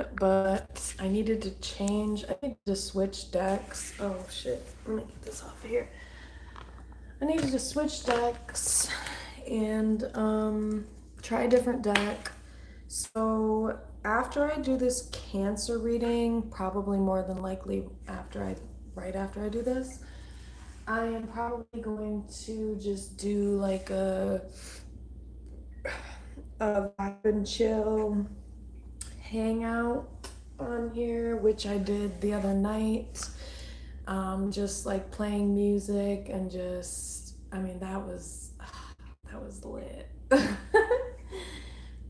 bad, but I needed to change. I needed to switch decks. Oh shit, let me get this off of here. I needed to switch decks and try a different deck. So after I do this Cancer reading, probably more than likely right after I do this, I am probably going to just do like a vibe and chill hangout on here, which I did the other night. Just like playing music and just, I mean, that was lit.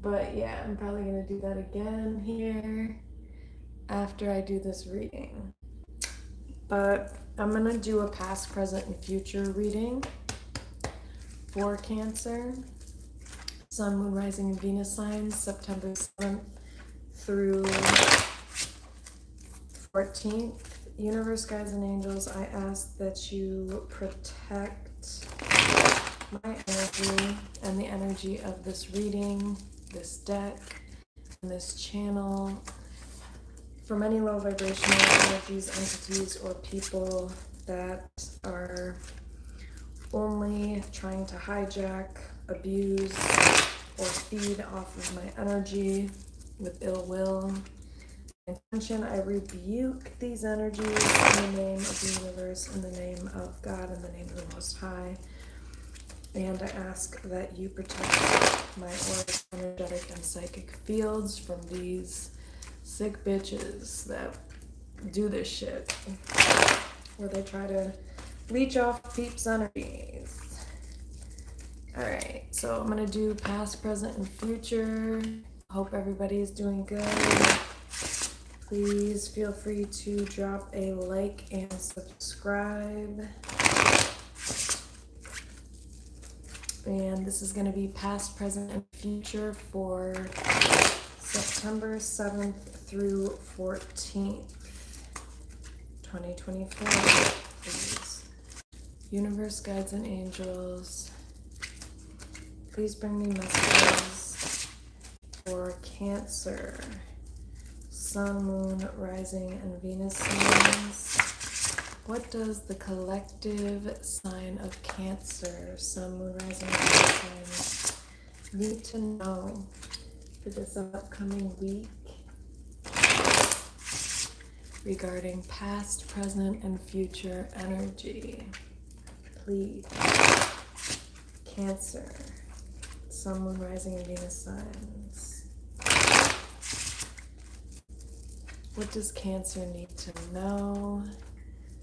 But yeah, I'm probably gonna do that again here after I do this reading. But I'm gonna do a past, present, and future reading for Cancer. Sun, Moon, Rising, and Venus signs, September 7th through 14th. Universe, guides, and angels, I ask that you protect my energy and the energy of this reading, this deck, and this channel from any low vibrational energies, entities, or people that are only trying to hijack, abuse, or feed off of my energy with ill will. Intention, I rebuke these energies in the name of the universe, in the name of God, in the name of the Most High. And I ask that you protect my auric, energetic, and psychic fields from these sick bitches that do this shit, where they try to leech off peeps' energies. Alright, so I'm gonna do past, present, and future. Hope everybody is doing good. Please feel free to drop a like and subscribe. And this is going to be past, present, and future for September 7th through 14th, 2024. Please. Universe, guides, and angels, please bring me messages for Cancer. Sun, Moon, Rising, and Venus signs. What does the collective sign of Cancer, Sun, Moon, Rising, and Venus signs need to know for this upcoming week regarding past, present, and future energy? Please. Cancer, Sun, Moon, Rising, and Venus signs. What does Cancer need to know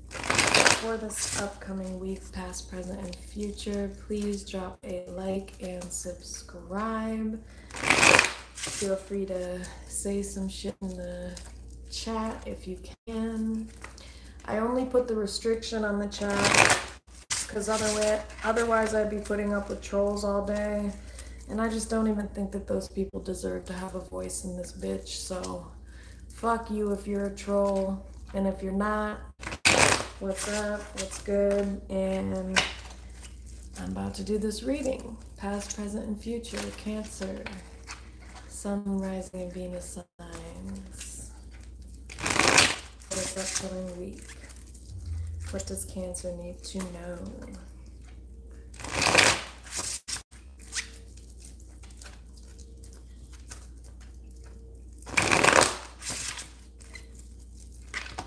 for this upcoming week, past, present, and future? Please drop a like and subscribe. Feel free to say some shit in the chat if you can. I only put the restriction on the chat because otherwise I'd be putting up with trolls all day. And I just don't even think that those people deserve to have a voice in this bitch. So fuck you if you're a troll. And if you're not, what's up? What's good? And I'm about to do this reading. Past, present, and future. Cancer. Sun, Rising, and Venus signs. For this upcoming week. What does Cancer need to know?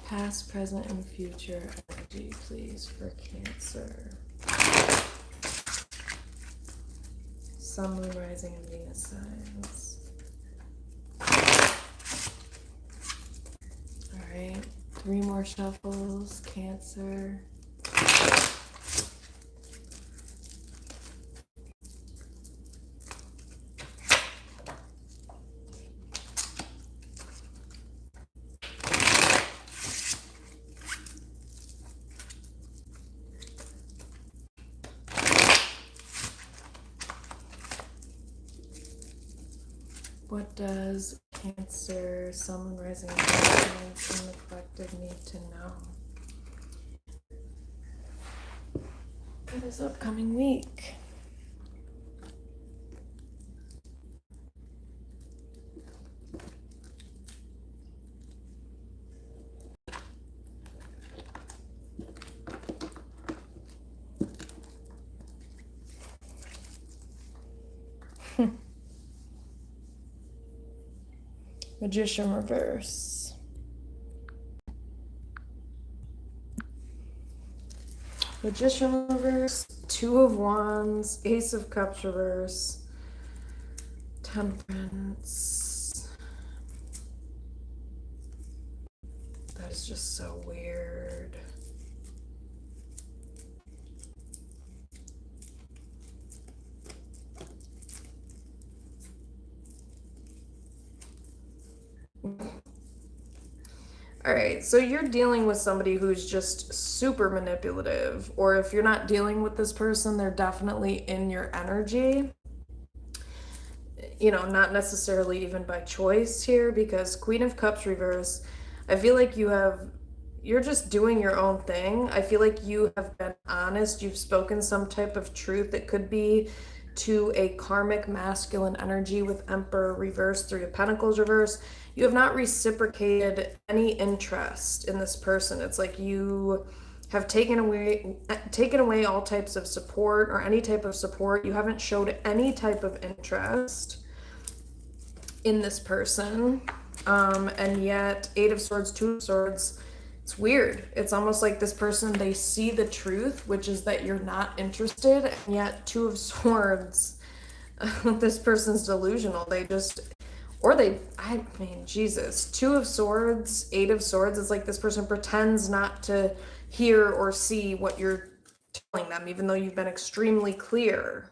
Past, present, and future energy, please, for Cancer. Sun, Moon, Rising, and Venus signs. Alright, 3 more shuffles, Cancer. What does Cancer, Sun, Moon, Rising, and Venus signs in the collective need to know for this upcoming week? Magician reverse. Magician reverse, Two of Wands, Ace of Cups reverse, Temperance. That is just so weird. All right, so you're dealing with somebody who's just super manipulative, or if you're not dealing with this person, they're definitely in your energy. Not necessarily even by choice here, because Queen of Cups reverse, I feel like you're just doing your own thing. I feel like you have been honest. You've spoken some type of truth. It could be to a karmic masculine energy with Emperor reverse, Three of Pentacles reverse. You have not reciprocated any interest in this person. It's like you have taken away all types of support, or any type of support. You haven't showed any type of interest in this person. And yet, Eight of Swords, Two of Swords, it's weird. It's almost like this person, they see the truth, which is that you're not interested, and yet Two of Swords, this person's delusional. I mean, Jesus. Two of Swords, Eight of Swords, it's like this person pretends not to hear or see what you're telling them, even though you've been extremely clear.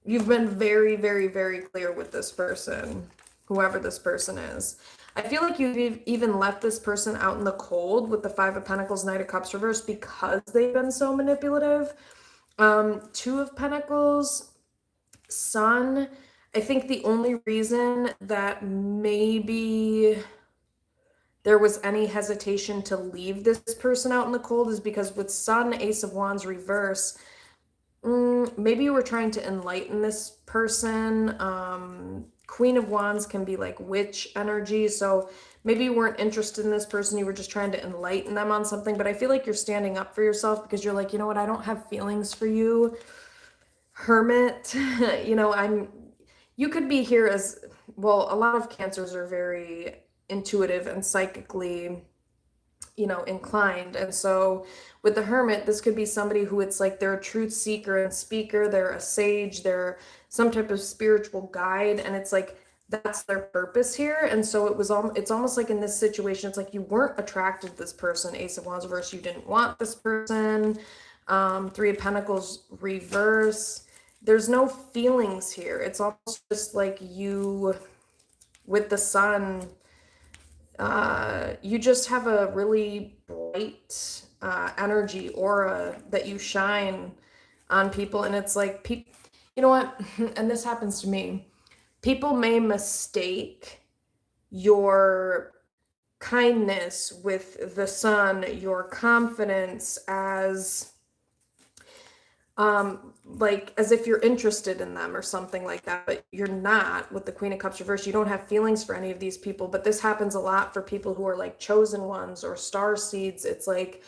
You've been very, very, very clear with this person, whoever this person is. I feel like you've even left this person out in the cold with the Five of Pentacles, Knight of Cups reverse, because they've been so manipulative. Two of Pentacles, Sun. I think the only reason that maybe there was any hesitation to leave this person out in the cold is because with Sun, Ace of Wands reverse, maybe you were trying to enlighten this person. Queen of Wands can be like witch energy, so maybe you weren't interested in this person, you were just trying to enlighten them on something. But I feel like you're standing up for yourself, because you're like, you know what, I don't have feelings for you, Hermit. You could be here as well. A lot of Cancers are very intuitive and psychically inclined. And so with the Hermit, this could be somebody who, it's like they're a truth seeker and speaker, they're a sage, they're some type of spiritual guide, and it's like that's their purpose here. And so it's almost like in this situation, it's like you weren't attracted to this person, Ace of Wands reverse, you didn't want this person. Three of Pentacles reverse, there's no feelings here. It's almost just like you, with the Sun, you just have a really bright energy, aura that you shine on people. And it's like, you know what? And this happens to me. People may mistake your kindness with the Sun, your confidence, as like as if you're interested in them or something like that, but you're not. With the Queen of Cups reverse, you don't have feelings for any of these people. But this happens a lot for people who are like chosen ones or star seeds. It's like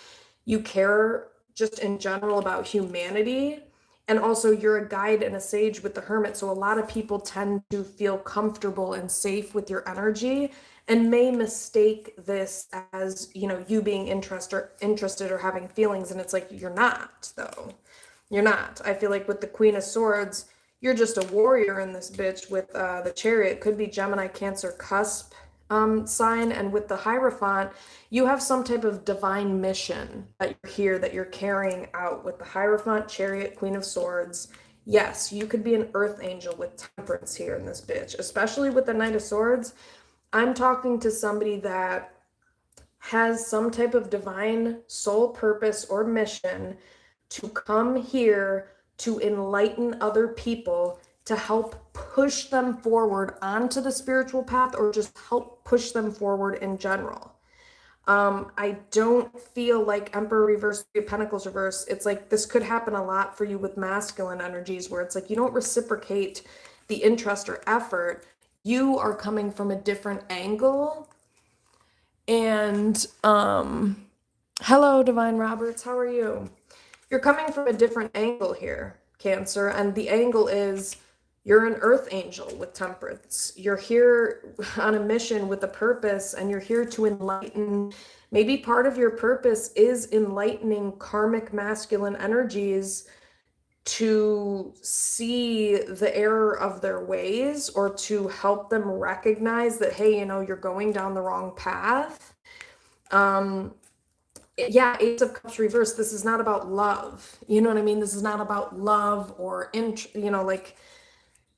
you care just in general about humanity, and also you're a guide and a sage with the Hermit. So a lot of people tend to feel comfortable and safe with your energy, and may mistake this as, you being interested or having feelings. And it's like, you're not, though. You're not. I feel like with the Queen of Swords, you're just a warrior in this bitch. With the Chariot, it could be Gemini, Cancer, cusp sign. And with the Hierophant, you have some type of divine mission that you're here, that you're carrying out. With the Hierophant, Chariot, Queen of Swords, yes, you could be an earth angel with Temperance here in this bitch. Especially with the Knight of Swords, I'm talking to somebody that has some type of divine soul purpose or mission to come here to enlighten other people, to help push them forward onto the spiritual path, or just help push them forward in general. I don't feel like Emperor reverse, Three of Pentacles reverse, it's like this could happen a lot for you with masculine energies, where it's like you don't reciprocate the interest or effort. You are coming from a different angle. And hello, Divine Roberts, how are you? You're coming from a different angle here, Cancer, and the angle is You're an earth angel with temperance. You're here on a mission with a purpose, and you're here to enlighten. Maybe part of your purpose is enlightening karmic masculine energies to see the error of their ways, or to help them recognize that, hey, you're going down the wrong path. Yeah, Ace of Cups reverse. This is not about love. You know what I mean? This is not about love or like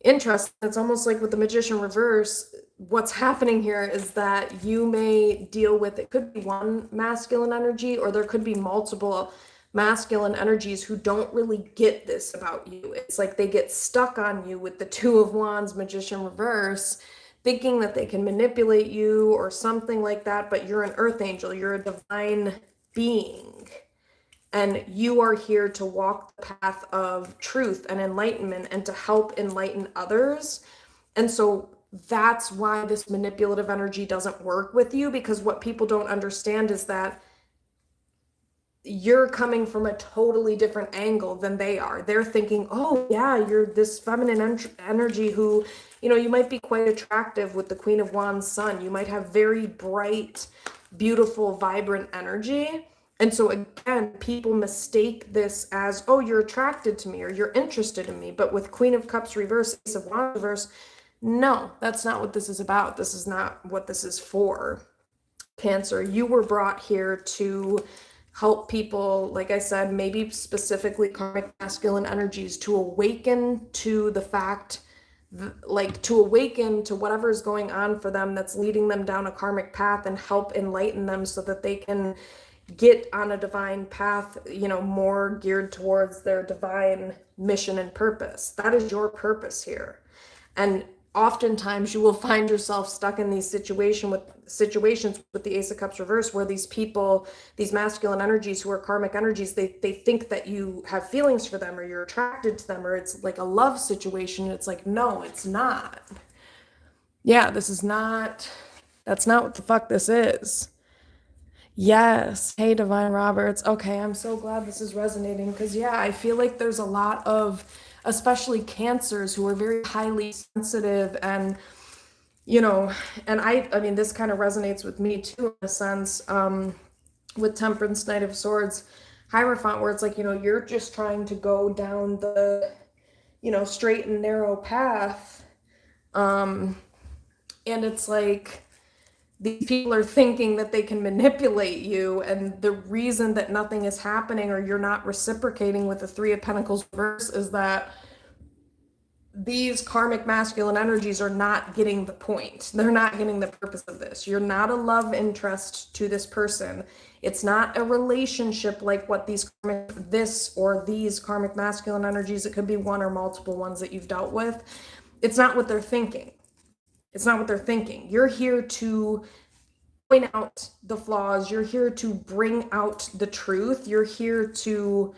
interest. It's almost like with the Magician reverse, what's happening here is that you may deal with, it could be one masculine energy, or there could be multiple masculine energies who don't really get this about you. It's like they get stuck on you with the Two of Wands Magician reverse, thinking that they can manipulate you or something like that, but you're an earth angel, you're a divine being. And you are here to walk the path of truth and enlightenment and to help enlighten others. And so that's why this manipulative energy doesn't work with you, because what people don't understand is that you're coming from a totally different angle than they are. They're thinking, oh yeah, you're this feminine energy who, you might be quite attractive with the Queen of Wands sun. You might have very bright, beautiful, vibrant energy. And so again, people mistake this as, oh, you're attracted to me or you're interested in me. But with Queen of Cups reverse, Ace of Wands reverse, no, that's not what this is about. This is not what this is for. Cancer, you were brought here to help people, like I said, maybe specifically karmic masculine energies, to awaken to the fact, like to awaken to whatever is going on for them that's leading them down a karmic path, and help enlighten them so that they can get on a divine path, more geared towards their divine mission and purpose. That is your purpose here. And oftentimes you will find yourself stuck in these situations with the Ace of Cups reverse, where these people, these masculine energies who are karmic energies, they think that you have feelings for them or you're attracted to them, or it's like a love situation. It's like, no, it's not. Yeah, that's not what the fuck this is. Yes. Hey, Divine Roberts. Okay, I'm so glad this is resonating, because yeah, I feel like there's a lot of, especially cancers, who are very highly sensitive, and and I mean, this kind of resonates with me too, in a sense, with Temperance, Knight of Swords, Hierophant, where it's like, you're just trying to go down the, straight and narrow path. And it's like, these people are thinking that they can manipulate you, and the reason that nothing is happening or you're not reciprocating with the Three of Pentacles reverse is that these karmic masculine energies are not getting the point. They're not getting the purpose of this. You're not a love interest to this person. It's not a relationship like what these karmic masculine energies, it could be one or multiple ones that you've dealt with. It's not what they're thinking. It's not what they're thinking. You're here to point out the flaws. You're here to bring out the truth. You're here to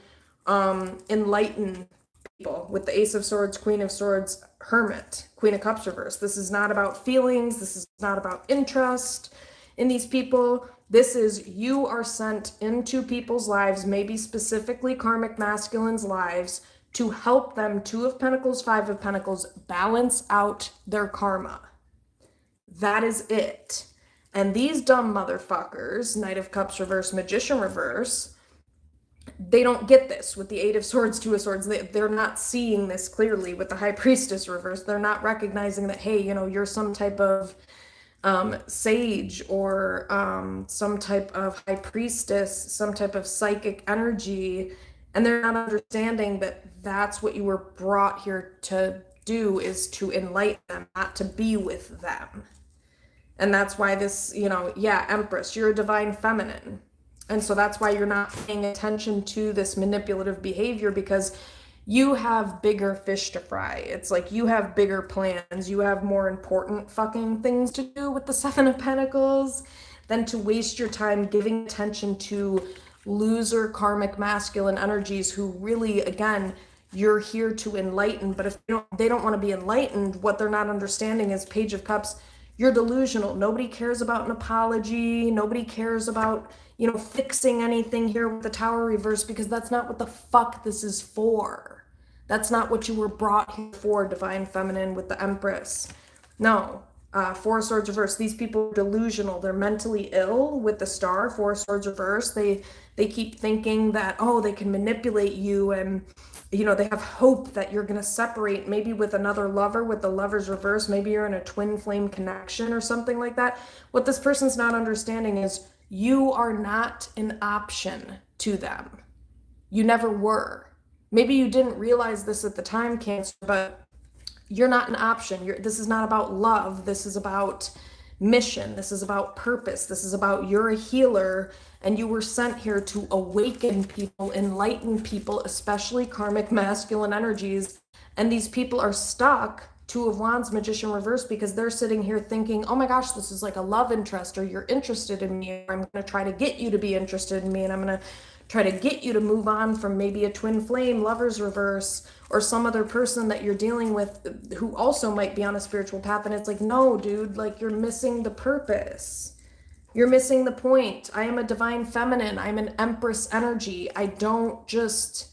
enlighten people with the Ace of Swords, Queen of Swords, Hermit, Queen of Cups reverse. This is not about feelings. This is not about interest in these people. This is, you are sent into people's lives, maybe specifically karmic masculine's lives, to help them, Two of Pentacles, Five of Pentacles, balance out their karma. That is it. And these dumb motherfuckers, Knight of Cups reverse, Magician reverse, they don't get this with the Eight of Swords, Two of Swords. They're not seeing this clearly with the High Priestess reverse. They're not recognizing that, hey, you're some type of sage, or some type of high priestess, some type of psychic energy. And they're not understanding that that's what you were brought here to do, is to enlighten them, not to be with them. And that's why this, Empress, you're a divine feminine. And so that's why you're not paying attention to this manipulative behavior, because you have bigger fish to fry. It's like you have bigger plans. You have more important fucking things to do with the Seven of Pentacles than to waste your time giving attention to loser karmic masculine energies who really, again, you're here to enlighten. But if they don't want to be enlightened, what they're not understanding is, Page of Cups, you're delusional. Nobody cares about an apology. Nobody cares about, fixing anything here with the Tower reverse, because that's not what the fuck this is for. That's not what you were brought here for, Divine Feminine with the Empress. No. Four of Swords reverse. These people are delusional. They're mentally ill with the Star. Four of Swords reverse. They keep thinking that, oh, they can manipulate you, and you know, they have hope that you're going to separate maybe with another lover with the Lover's reverse. Maybe you're in a twin flame connection or something like that. What this person's not understanding is you are not an option to them. You never were. Maybe you didn't realize this at the time, Cancer, but you're not an option. This is not about love. This is about mission. This is about purpose. This is about you're a healer and you were sent here to awaken people, enlighten people, especially karmic masculine energies. And these people are stuck, Two of Wands, Magician reverse, because they're sitting here thinking, oh my gosh, this is like a love interest, or you're interested in me, or I'm going to try to get you to be interested in me, and I'm going to try to get you to move on from maybe a twin flame, Lover's reverse, or some other person that you're dealing with who also might be on a spiritual path. And it's like, no, dude, like you're missing the purpose. You're missing the point. I am a Divine Feminine. I'm an Empress energy. I don't just,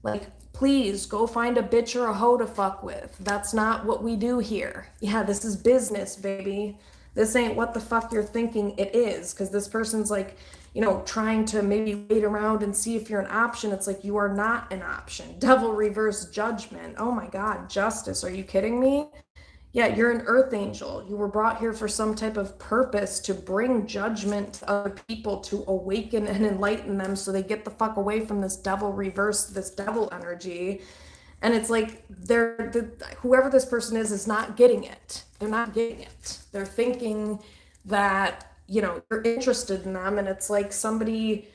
like, please go find a bitch or a hoe to fuck with. That's not what we do here. Yeah, this is business, baby. This ain't what the fuck you're thinking it is. Because this person's like, you know, trying to maybe wait around and see if you're an option. It's like, you are not an option. Devil reverse judgment. Oh my God, justice. Are you kidding me? Yeah, you're an earth angel. You were brought here for some type of purpose to bring judgment to other people, to awaken and enlighten them so they get the fuck away from this devil reverse, this devil energy. And it's like whoever this person is not getting it. They're not getting it. They're thinking that, you know, you're interested in them, and it's like somebody,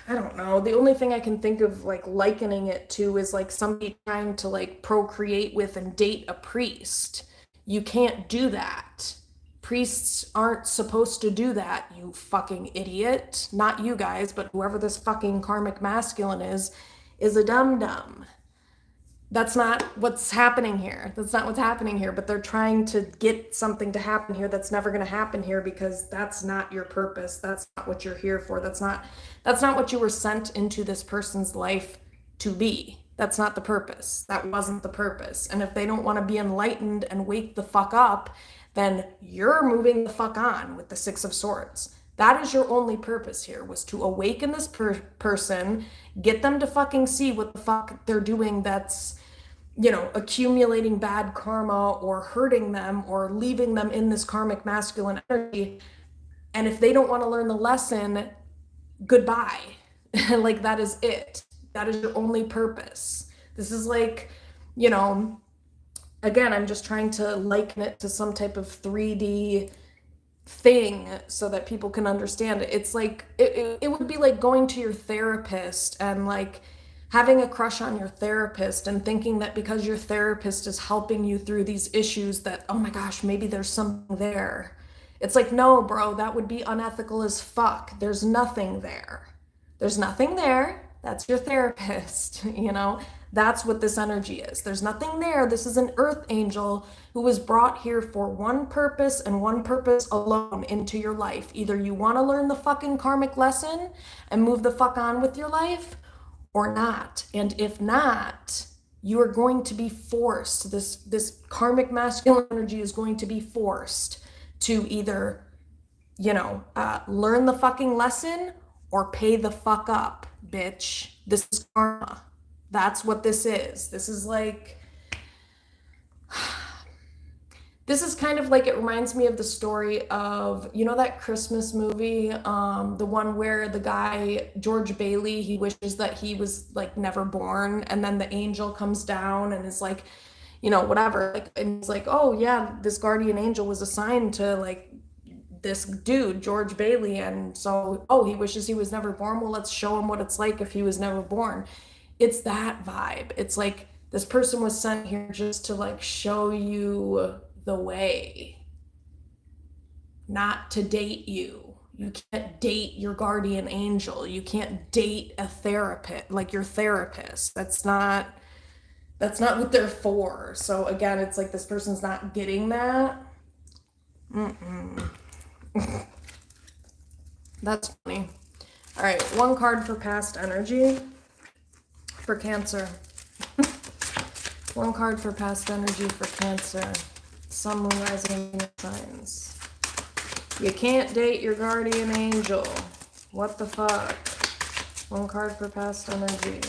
I don't know. The only thing I can think of like likening it to is like somebody trying to like procreate with and date a priest. You can't do that. Priests aren't supposed to do that, you fucking idiot. Not you guys, but whoever this fucking karmic masculine is a dum-dum. That's not what's happening here. That's not what's happening here, but they're trying to get something to happen here that's never going to happen here, because that's not your purpose. That's not what you're here for. That's not what you were sent into this person's life to be. That's not the purpose. That wasn't the purpose. And if they don't want to be enlightened and wake the fuck up, then you're moving the fuck on with the Six of Swords. That is your only purpose here, was to awaken this person, get them to fucking see what the fuck they're doing that's, you know, accumulating bad karma or hurting them or leaving them in this karmic masculine energy. And if they don't want to learn the lesson, goodbye. Like, that is it. That is your only purpose. This is like, you know, again, I'm just trying to liken it to some type of 3D thing so that people can understand it. It's like, it would be like going to your therapist and like having a crush on your therapist and thinking that because your therapist is helping you through these issues that, oh my gosh, maybe there's something there. It's like, no, bro, that would be unethical as fuck. There's nothing there. There's nothing there. That's your therapist, you know? That's what this energy is. There's nothing there. This is an earth angel who was brought here for one purpose and one purpose alone into your life. Either you want to learn the fucking karmic lesson and move the fuck on with your life, or not. And if not, you are going to be forced. This karmic masculine energy is going to be forced to either, you know, learn the fucking lesson or pay the fuck up, bitch. This is karma. That's what this is. This is like, this is kind of like, it reminds me of the story of, you know, that Christmas movie, the one where the guy, George Bailey, he wishes that he was like never born, and then the angel comes down and is like, you know, whatever, like, and he's like, oh yeah, this guardian angel was assigned to like this dude, George Bailey, and so, oh, he wishes he was never born. Well, let's show him what it's like if he was never born. It's that vibe. It's like this person was sent here just to like show you the way, not to date you. You can't date your guardian angel. You can't date a therapist, like your therapist. That's not what they're for. So again, it's like this person's not getting that. That's funny. All right, one card for past energy for Cancer. One card for past energy for Cancer. Sun, Moon, Rising, and Venus signs. You can't date your guardian angel. What the fuck? One card for past energy.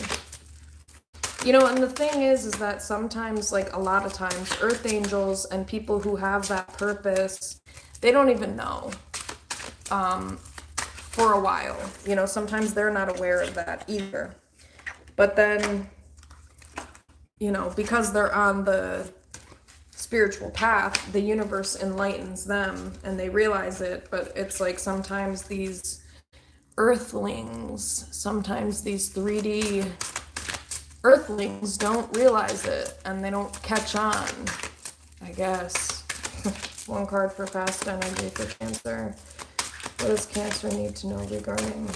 You know, and the thing is that sometimes, like a lot of times, earth angels and people who have that purpose, they don't even know for a while. You know, sometimes they're not aware of that either. But then, you know, because they're on the spiritual path, the universe enlightens them and they realize it. But it's like sometimes these earthlings, sometimes these 3D earthlings don't realize it and they don't catch on, I guess. One card for past energy for Cancer. What does Cancer need to know regarding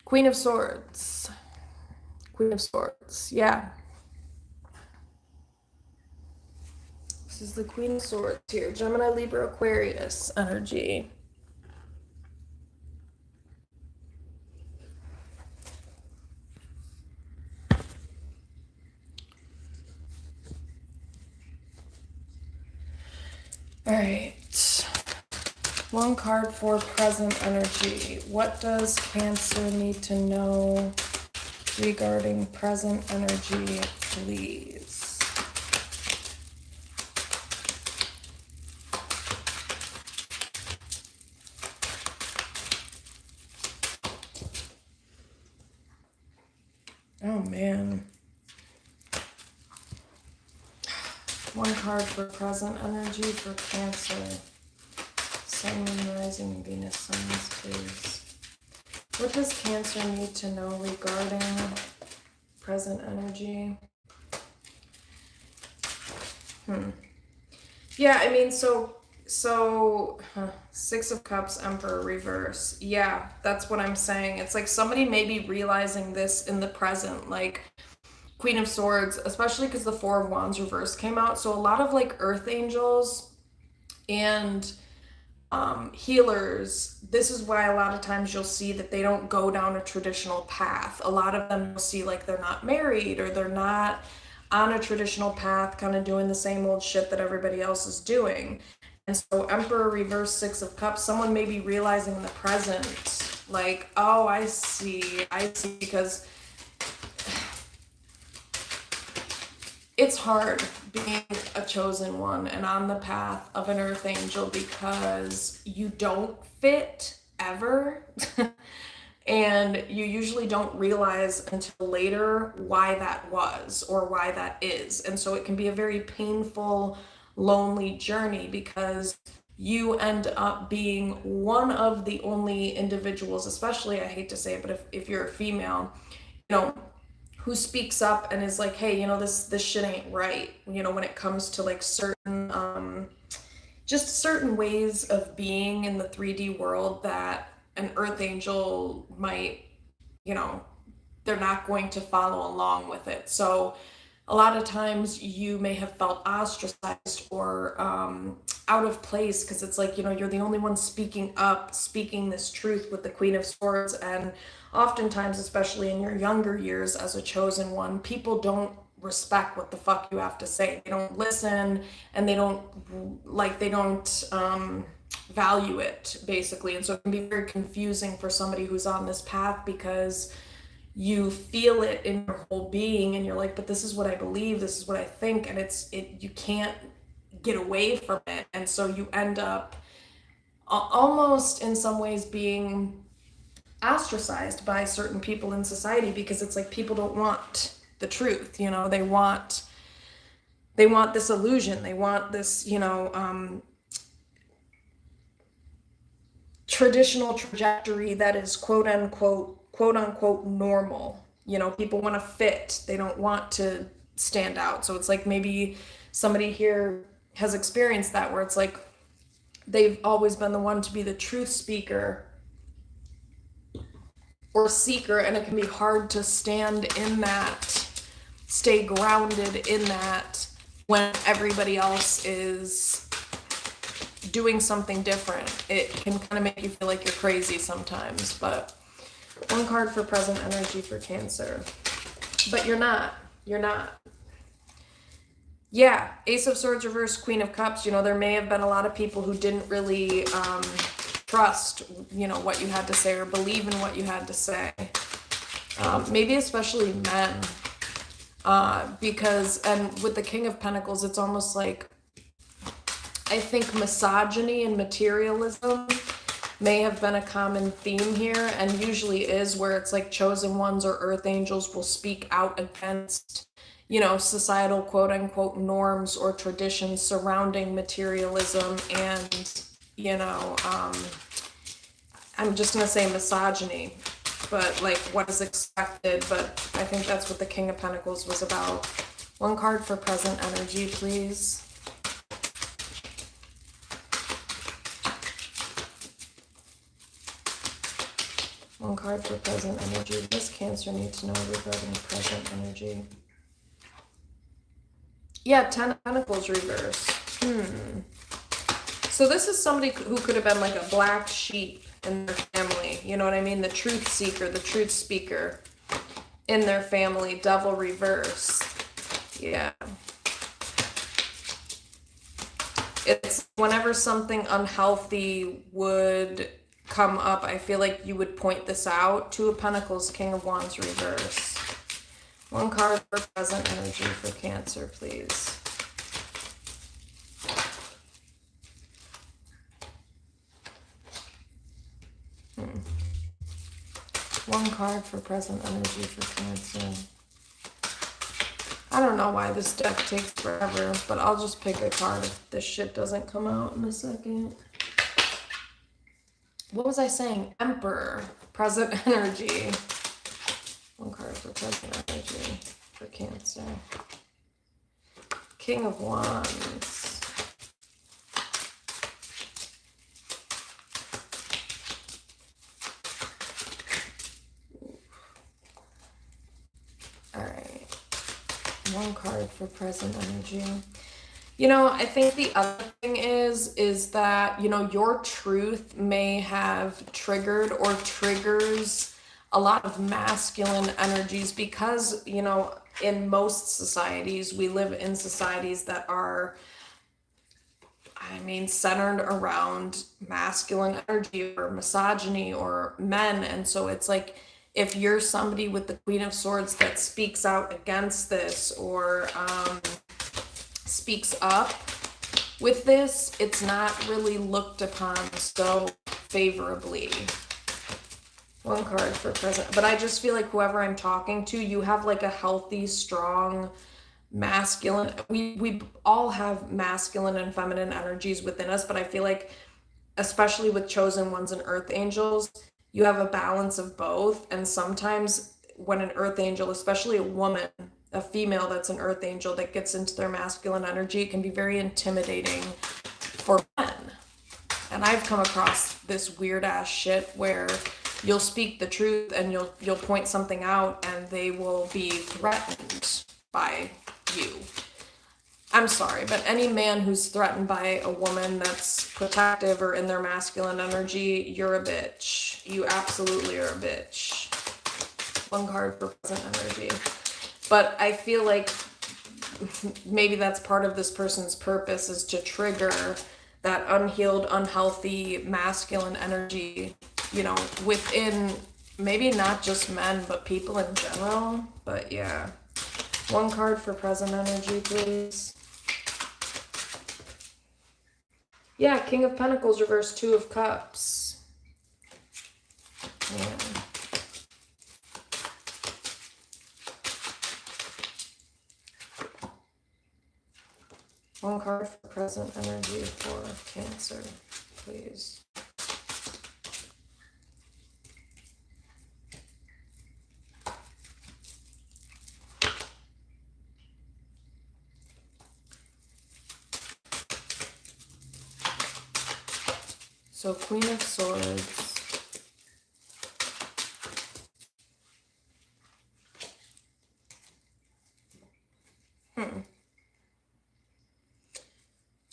Queen of Swords? Queen of Swords, yeah. This is the Queen of Swords here. Gemini, Libra, Aquarius energy. All right. One card for present energy. What does Cancer need to know regarding present energy, please? Oh man. One card for present energy for Cancer. Sun, Moon, Rising, and Venus signs, please. What does Cancer need to know regarding present energy? Yeah, I mean, so Six of Cups, Emperor reverse. Yeah, that's what I'm saying. It's like somebody may be realizing this in the present, like Queen of Swords, especially because the Four of Wands reverse came out. So a lot of like earth angels and healers, this is why a lot of times you'll see that they don't go down a traditional path. A lot of them you'll see like they're not married or they're not on a traditional path, kind of doing the same old shit that everybody else is doing. And so Emperor reverse, Six of Cups, someone may be realizing in the present, like, oh, I see, because it's hard being a chosen one and on the path of an earth angel because you don't fit ever. And you usually don't realize until later why that was or why that is. And so it can be a very painful, lonely journey because you end up being one of the only individuals, especially, I hate to say it, but if you're a female, you know, who speaks up and is like, hey, you know, this shit ain't right, you know, when it comes to like certain just certain ways of being in the 3D world that an earth angel might, you know, they're not going to follow along with it. So a lot of times you may have felt ostracized or out of place because it's like, you know, you're the only one speaking up, speaking this truth with the Queen of Swords. And oftentimes, especially in your younger years as a chosen one, people don't respect what the fuck you have to say. They don't listen and they don't value it, basically. And so it can be very confusing for somebody who's on this path because you feel it in your whole being and you're like, but this is what I believe, this is what I think, and you can't get away from it. And so you end up almost in some ways being ostracized by certain people in society because it's like people don't want the truth, you know, they want this illusion, they want this, you know, traditional trajectory that is quote unquote normal. You know, people want to fit, they don't want to stand out. So it's like maybe somebody here has experienced that where it's like they've always been the one to be the truth speaker or seeker, and it can be hard to stand in that, stay grounded in that when everybody else is doing something different. It can kind of make you feel like you're crazy sometimes. But one card for present energy for Cancer. But you're not. You're not. Yeah, Ace of Swords reversed, Queen of Cups. You know, there may have been a lot of people who didn't really trust, you know, what you had to say or believe in what you had to say. Maybe especially men. Because, and with the King of Pentacles, it's almost like, I think misogyny and materialism may have been a common theme here, and usually is, where it's like chosen ones or earth angels will speak out against, you know, societal quote unquote norms or traditions surrounding materialism and, you know, I'm just gonna say misogyny, but like what is expected. But I think that's what the King of Pentacles was about. One card for present energy, please. One card for present energy. What does Cancer need to know regarding present energy? Yeah, 10 of Pentacles reverse. So this is somebody who could have been like a black sheep in their family. You know what I mean? The truth seeker, the truth speaker in their family. Devil reverse. Yeah. It's whenever something unhealthy would come up, I feel like you would point this out. Two of Pentacles, King of Wands reverse. One card for present energy for Cancer, please. One card for present energy for Cancer. I don't know why this deck takes forever, but I'll just pick a card if this shit doesn't come out in a second. What was I saying? Emperor. Present energy. One card for present energy for Cancer. King of Wands. All right. One card for present energy. You know, I think the other thing is that, you know, your truth may have triggered or triggers a lot of masculine energies because, you know, in most societies, we live in societies that are, I mean, centered around masculine energy or misogyny or men. And so it's like, if you're somebody with the Queen of Swords that speaks out against this or speaks up with this, it's not really looked upon so favorably. One card for present. But I just feel like whoever I'm talking to, you have like a healthy, strong, masculine. We all have masculine and feminine energies within us, but I feel like, especially with chosen ones and earth angels, you have a balance of both. And sometimes when an earth angel, especially a woman, a female that's an earth angel that gets into their masculine energy, it can be very intimidating for men. And I've come across this weird ass shit where you'll speak the truth and you'll point something out and they will be threatened by you. I'm sorry, but any man who's threatened by a woman that's protective or in their masculine energy, you're a bitch. You absolutely are a bitch. One card for present energy. But I feel like maybe that's part of this person's purpose, is to trigger that unhealed, unhealthy masculine energy, you know, within maybe not just men, but people in general. But yeah. One card for present energy, please. Yeah, King of Pentacles reversed, Two of Cups. Yeah. One card for present energy for Cancer, please. So Queen of Swords.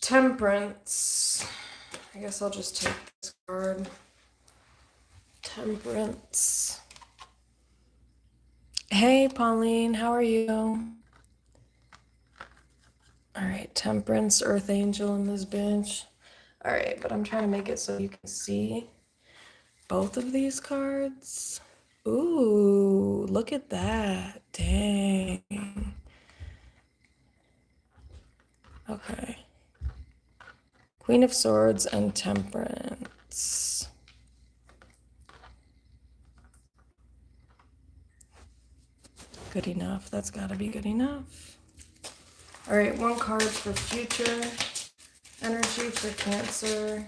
Temperance. I guess I'll just take this card. Temperance. Hey, Pauline, how are you? All right, Temperance, Earth Angel in this bitch. All right, but I'm trying to make it so you can see both of these cards. Ooh, look at that. Dang. Okay. Queen of Swords and Temperance. Good enough. That's got to be good enough. All right, one card for future energy for Cancer.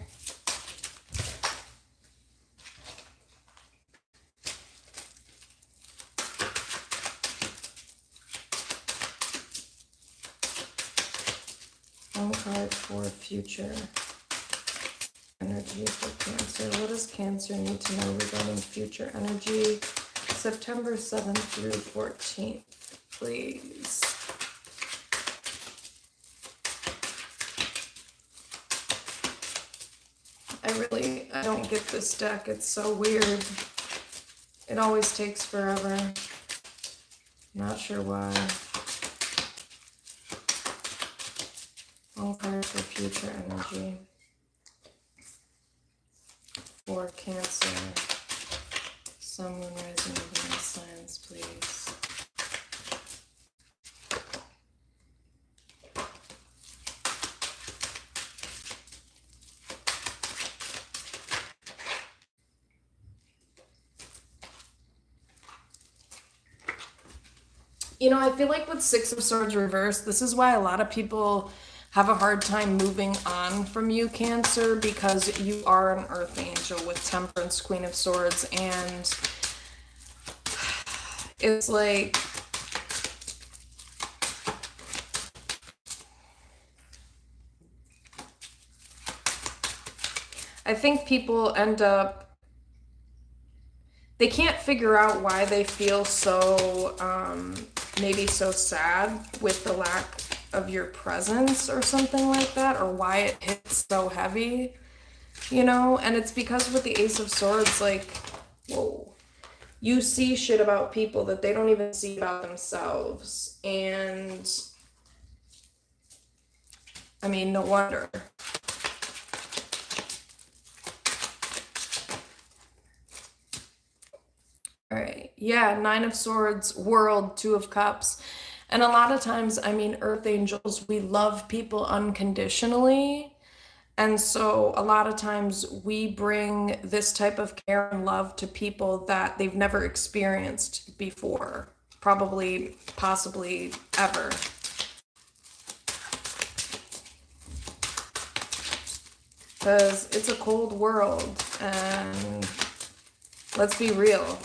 One card for future energy for Cancer. What does Cancer need to know regarding future energy? September 7th through 14th, please. I don't get this deck. It's so weird. It always takes forever. Not sure why. One card for future energy for Cancer. Sun, Moon, Rising, Venus signs, please. You know, I feel like with Six of Swords reversed, this is why a lot of people have a hard time moving on from you, Cancer, because you are an Earth Angel with Temperance, Queen of Swords, and it's like, I think people end up, they can't figure out why they feel so, maybe so sad with the lack of your presence or something like that, or why it hits so heavy, you know? And it's because with the Ace of Swords, like, whoa, you see shit about people that they don't even see about themselves. And I mean, no wonder. All right. Yeah, Nine of Swords, World, Two of Cups. And a lot of times, I mean, Earth Angels, we love people unconditionally. And so a lot of times we bring this type of care and love to people that they've never experienced before, probably, possibly ever. Because it's a cold world, and let's be real.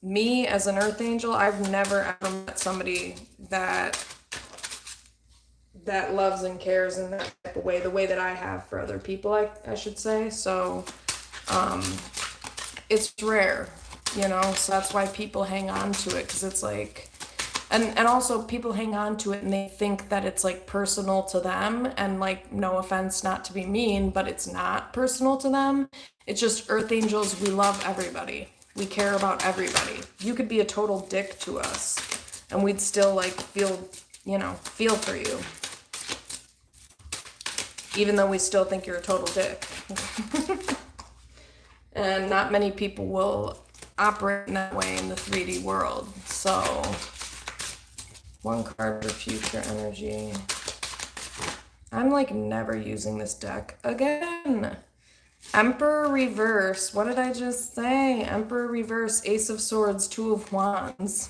Me as an Earth Angel, I've never ever met somebody that loves and cares in that type of way, the way that I have for other people, I should say. So it's rare, you know, so that's why people hang on to it, because it's like, and also people hang on to it and they think that it's like personal to them, and like, no offense, not to be mean, but it's not personal to them. It's just Earth Angels, we love everybody. We care about everybody. You could be a total dick to us and we'd still like feel, you know, feel for you. Even though we still think you're a total dick. And not many people will operate in that way in the 3D world. So, one card for future energy. I'm like never using this deck again. Emperor reverse. What did I just say? Emperor reverse, Ace of Swords, Two of Wands,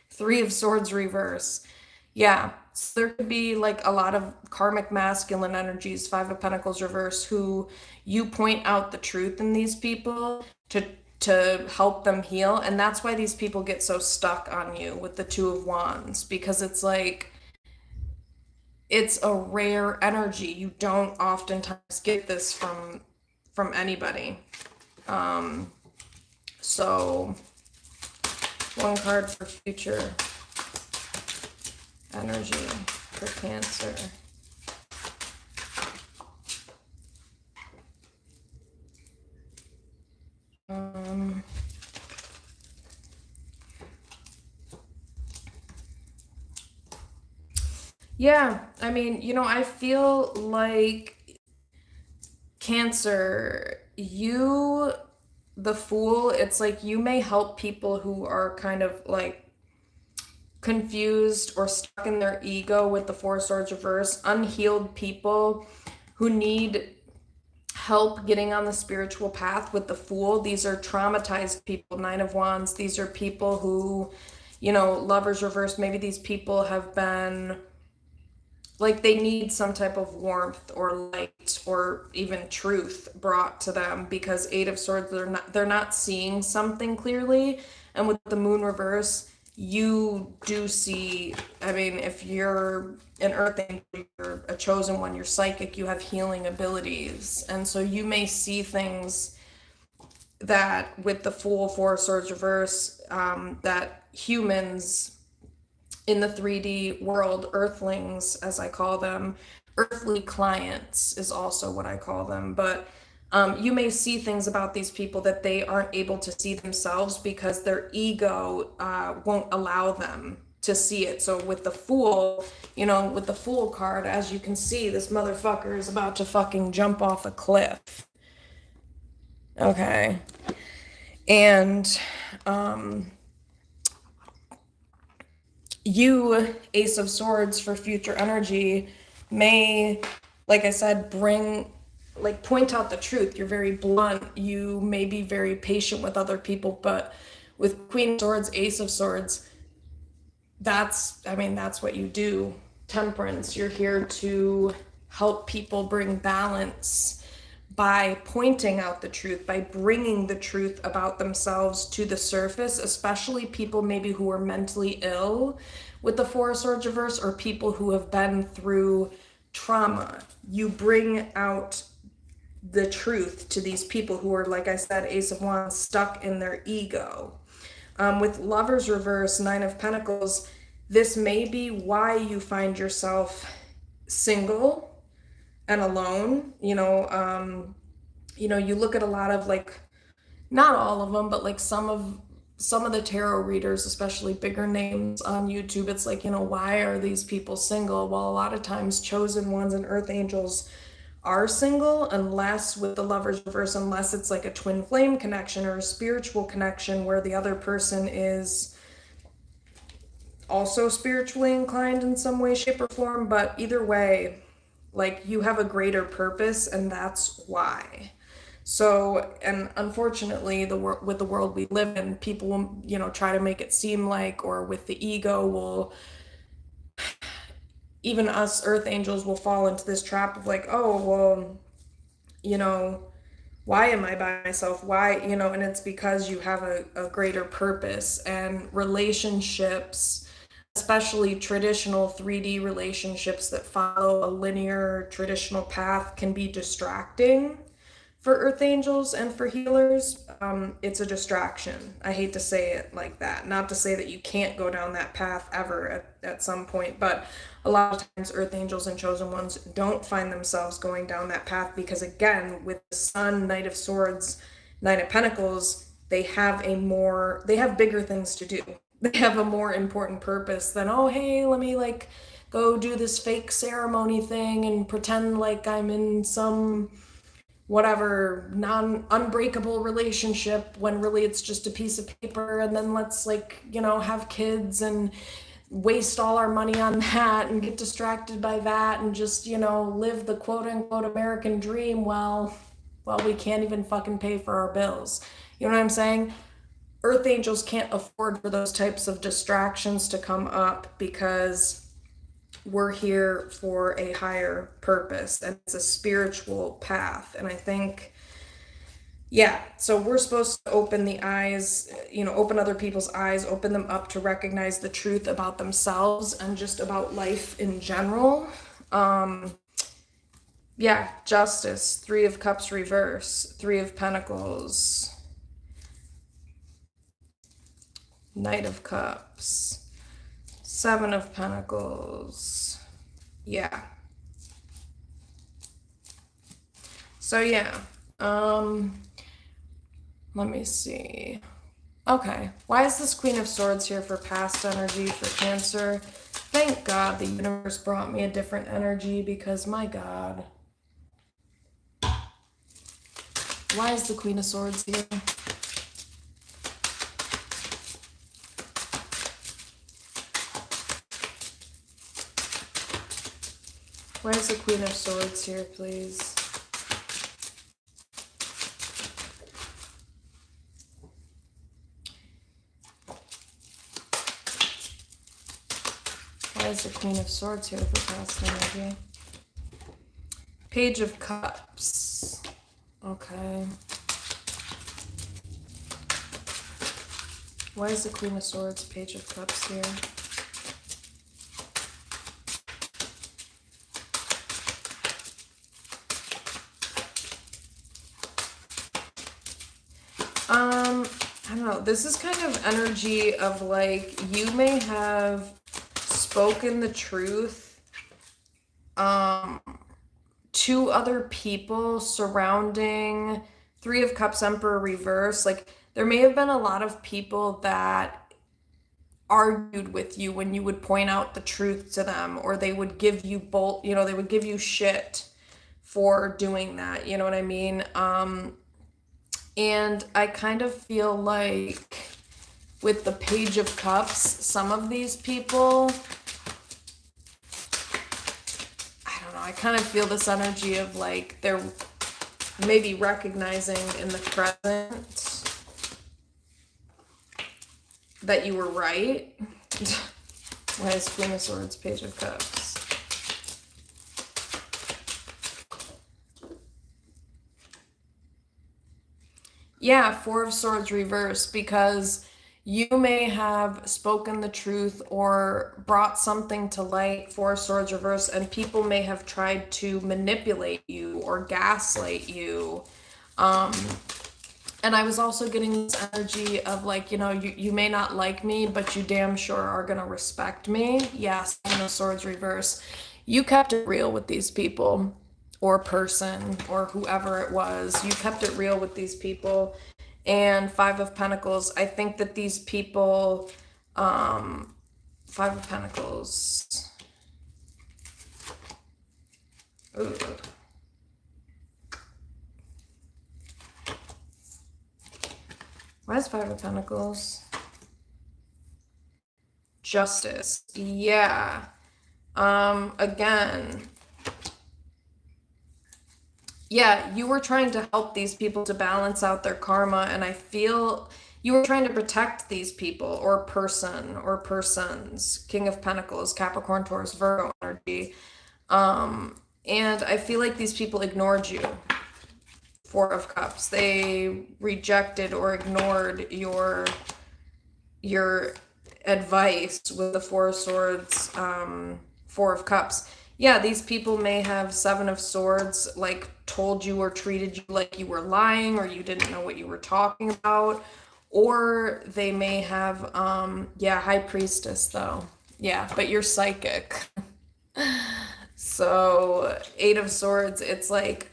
Three of Swords reverse. Yeah, so there could be like a lot of karmic masculine energies, Five of Pentacles reverse, who you point out the truth in these people to help them heal. And that's why these people get so stuck on you with the Two of Wands, because it's like, it's a rare energy. You don't oftentimes get this from anybody. So one card for future energy for Cancer. Yeah, I mean, I feel like Cancer, the Fool, it's like you may help people who are kind of like confused or stuck in their ego with the Four Swords reverse, unhealed people who need help getting on the spiritual path with the Fool. These are traumatized people, Nine of Wands. These are people who, Lovers reverse. Maybe these people have been like they need some type of warmth or light or even truth brought to them because Eight of Swords, they're not seeing something clearly. And with the Moon reverse, you do see, I mean, if you're an earth angel, you're a chosen one, you're psychic, you have healing abilities, and so you may see things that with the Fool, Four of Swords reverse, that humans in the 3D world, earthlings, as I call them, earthly clients is also what I call them. But you may see things about these people that they aren't able to see themselves because their ego won't allow them to see it. So with the Fool, with the Fool card, as you can see, this motherfucker is about to fucking jump off a cliff. Okay. And you, Ace of Swords, for future energy, may, like I said, point out the truth. You're very blunt. You may be very patient with other people, but with Queen of Swords, Ace of Swords, that's what you do. Temperance. You're here to help people bring balance by pointing out the truth, by bringing the truth about themselves to the surface, especially people maybe who are mentally ill with the Four of Swords reverse, or people who have been through trauma. You bring out the truth to these people who are, like I said, Ace of Wands, stuck in their ego. With Lovers reverse, Nine of Pentacles, this may be why you find yourself single and alone. You look at a lot of, like, not all of them, but like some of the tarot readers, especially bigger names on YouTube, it's like, why are these people single? Well, a lot of times chosen ones and earth angels are single, unless with the Lovers reverse, unless it's like a twin flame connection or a spiritual connection where the other person is also spiritually inclined in some way, shape, or form. But either way, like, you have a greater purpose, and that's why. So, and unfortunately, with the world we live in, people will, try to make it seem like, or with the ego, will, even us earth angels will fall into this trap of like, oh, well, you know, why am I by myself? Why, and it's because you have a greater purpose. And relationships, especially traditional 3D relationships that follow a linear traditional path, can be distracting for earth angels and for healers. It's a distraction. I hate to say it like that. Not to say that you can't go down that path ever at some point, but a lot of times earth angels and chosen ones don't find themselves going down that path because, again, with the Sun, Knight of Swords, Nine of Pentacles, they have bigger things to do. They have a more important purpose than, oh, hey, let me like go do this fake ceremony thing and pretend like I'm in some whatever unbreakable relationship when really it's just a piece of paper, and then let's like have kids and waste all our money on that and get distracted by that and just live the quote unquote American dream. Well, we can't even fucking pay for our bills. You know what I'm saying? Earth angels can't afford for those types of distractions to come up because we're here for a higher purpose, and it's a spiritual path. And I think, yeah, so we're supposed to open the eyes, open other people's eyes, open them up to recognize the truth about themselves and just about life in general. Yeah, Justice, Three of Cups reverse, Three of Pentacles, Knight of Cups, Seven of Pentacles. Yeah. So yeah, let me see. Okay, why is this Queen of Swords here for past energy for Cancer? Thank God the universe brought me a different energy because my God. Why is the Queen of Swords here? Why is the Queen of Swords here, please? Why is the Queen of Swords here for past energy? Page of Cups. Okay. Why is the Queen of Swords, Page of Cups here? I don't know. This is kind of energy of like, you may have spoken the truth to other people surrounding Three of Cups, Emperor reverse. Like, there may have been a lot of people that argued with you when you would point out the truth to them, or they would give you they would give you shit for doing that. You know what I mean? And I kind of feel like with the Page of Cups, some of these people, I don't know, I kind of feel this energy of like they're maybe recognizing in the present that you were right. Why is Queen of Swords, Page of Cups? Yeah, Four of Swords reverse, because you may have spoken the truth or brought something to light, Four of Swords reverse, and people may have tried to manipulate you or gaslight you. And I was also getting this energy of like, you may not like me, but you damn sure are gonna respect me. Yes, Seven of Swords reverse. You kept it real with these people or person or whoever it was. You kept it real with these people. And Five of Pentacles, I think that these people, Five of Pentacles. Ooh. Why is Five of Pentacles? Justice. Yeah. Again. Yeah, you were trying to help these people to balance out their karma, and I feel you were trying to protect these people or person or persons. King of Pentacles, Capricorn, Taurus, Virgo energy. And I feel like these people ignored you. Four of Cups. They rejected or ignored your advice with the Four of Swords, Four of Cups. Yeah, these people may have Seven of Swords, like told you or treated you like you were lying or you didn't know what you were talking about. Or they may have, High Priestess though. Yeah, but you're psychic. So, Eight of Swords, it's like,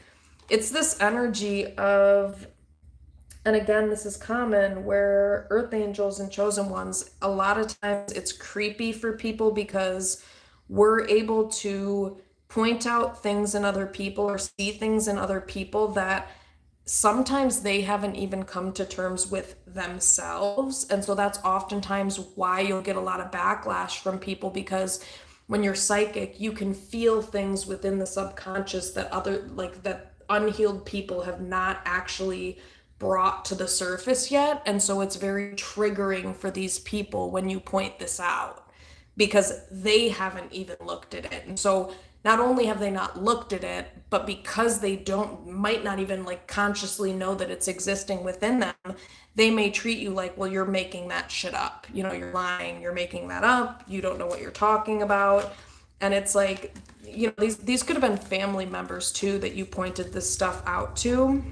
it's this energy of, and again, this is common where earth angels and chosen ones, a lot of times it's creepy for people because we're able to point out things in other people or see things in other people that sometimes they haven't even come to terms with themselves. And so that's oftentimes why you'll get a lot of backlash from people, because when you're psychic, you can feel things within the subconscious that that unhealed people have not actually brought to the surface yet. And so it's very triggering for these people when you point this out because they haven't even looked at it. And so not only have they not looked at it, but because they might not even like consciously know that it's existing within them, they may treat you like, well, you're making that shit up. You're lying, you're making that up, you don't know what you're talking about. And it's like, these could have been family members too that you pointed this stuff out to.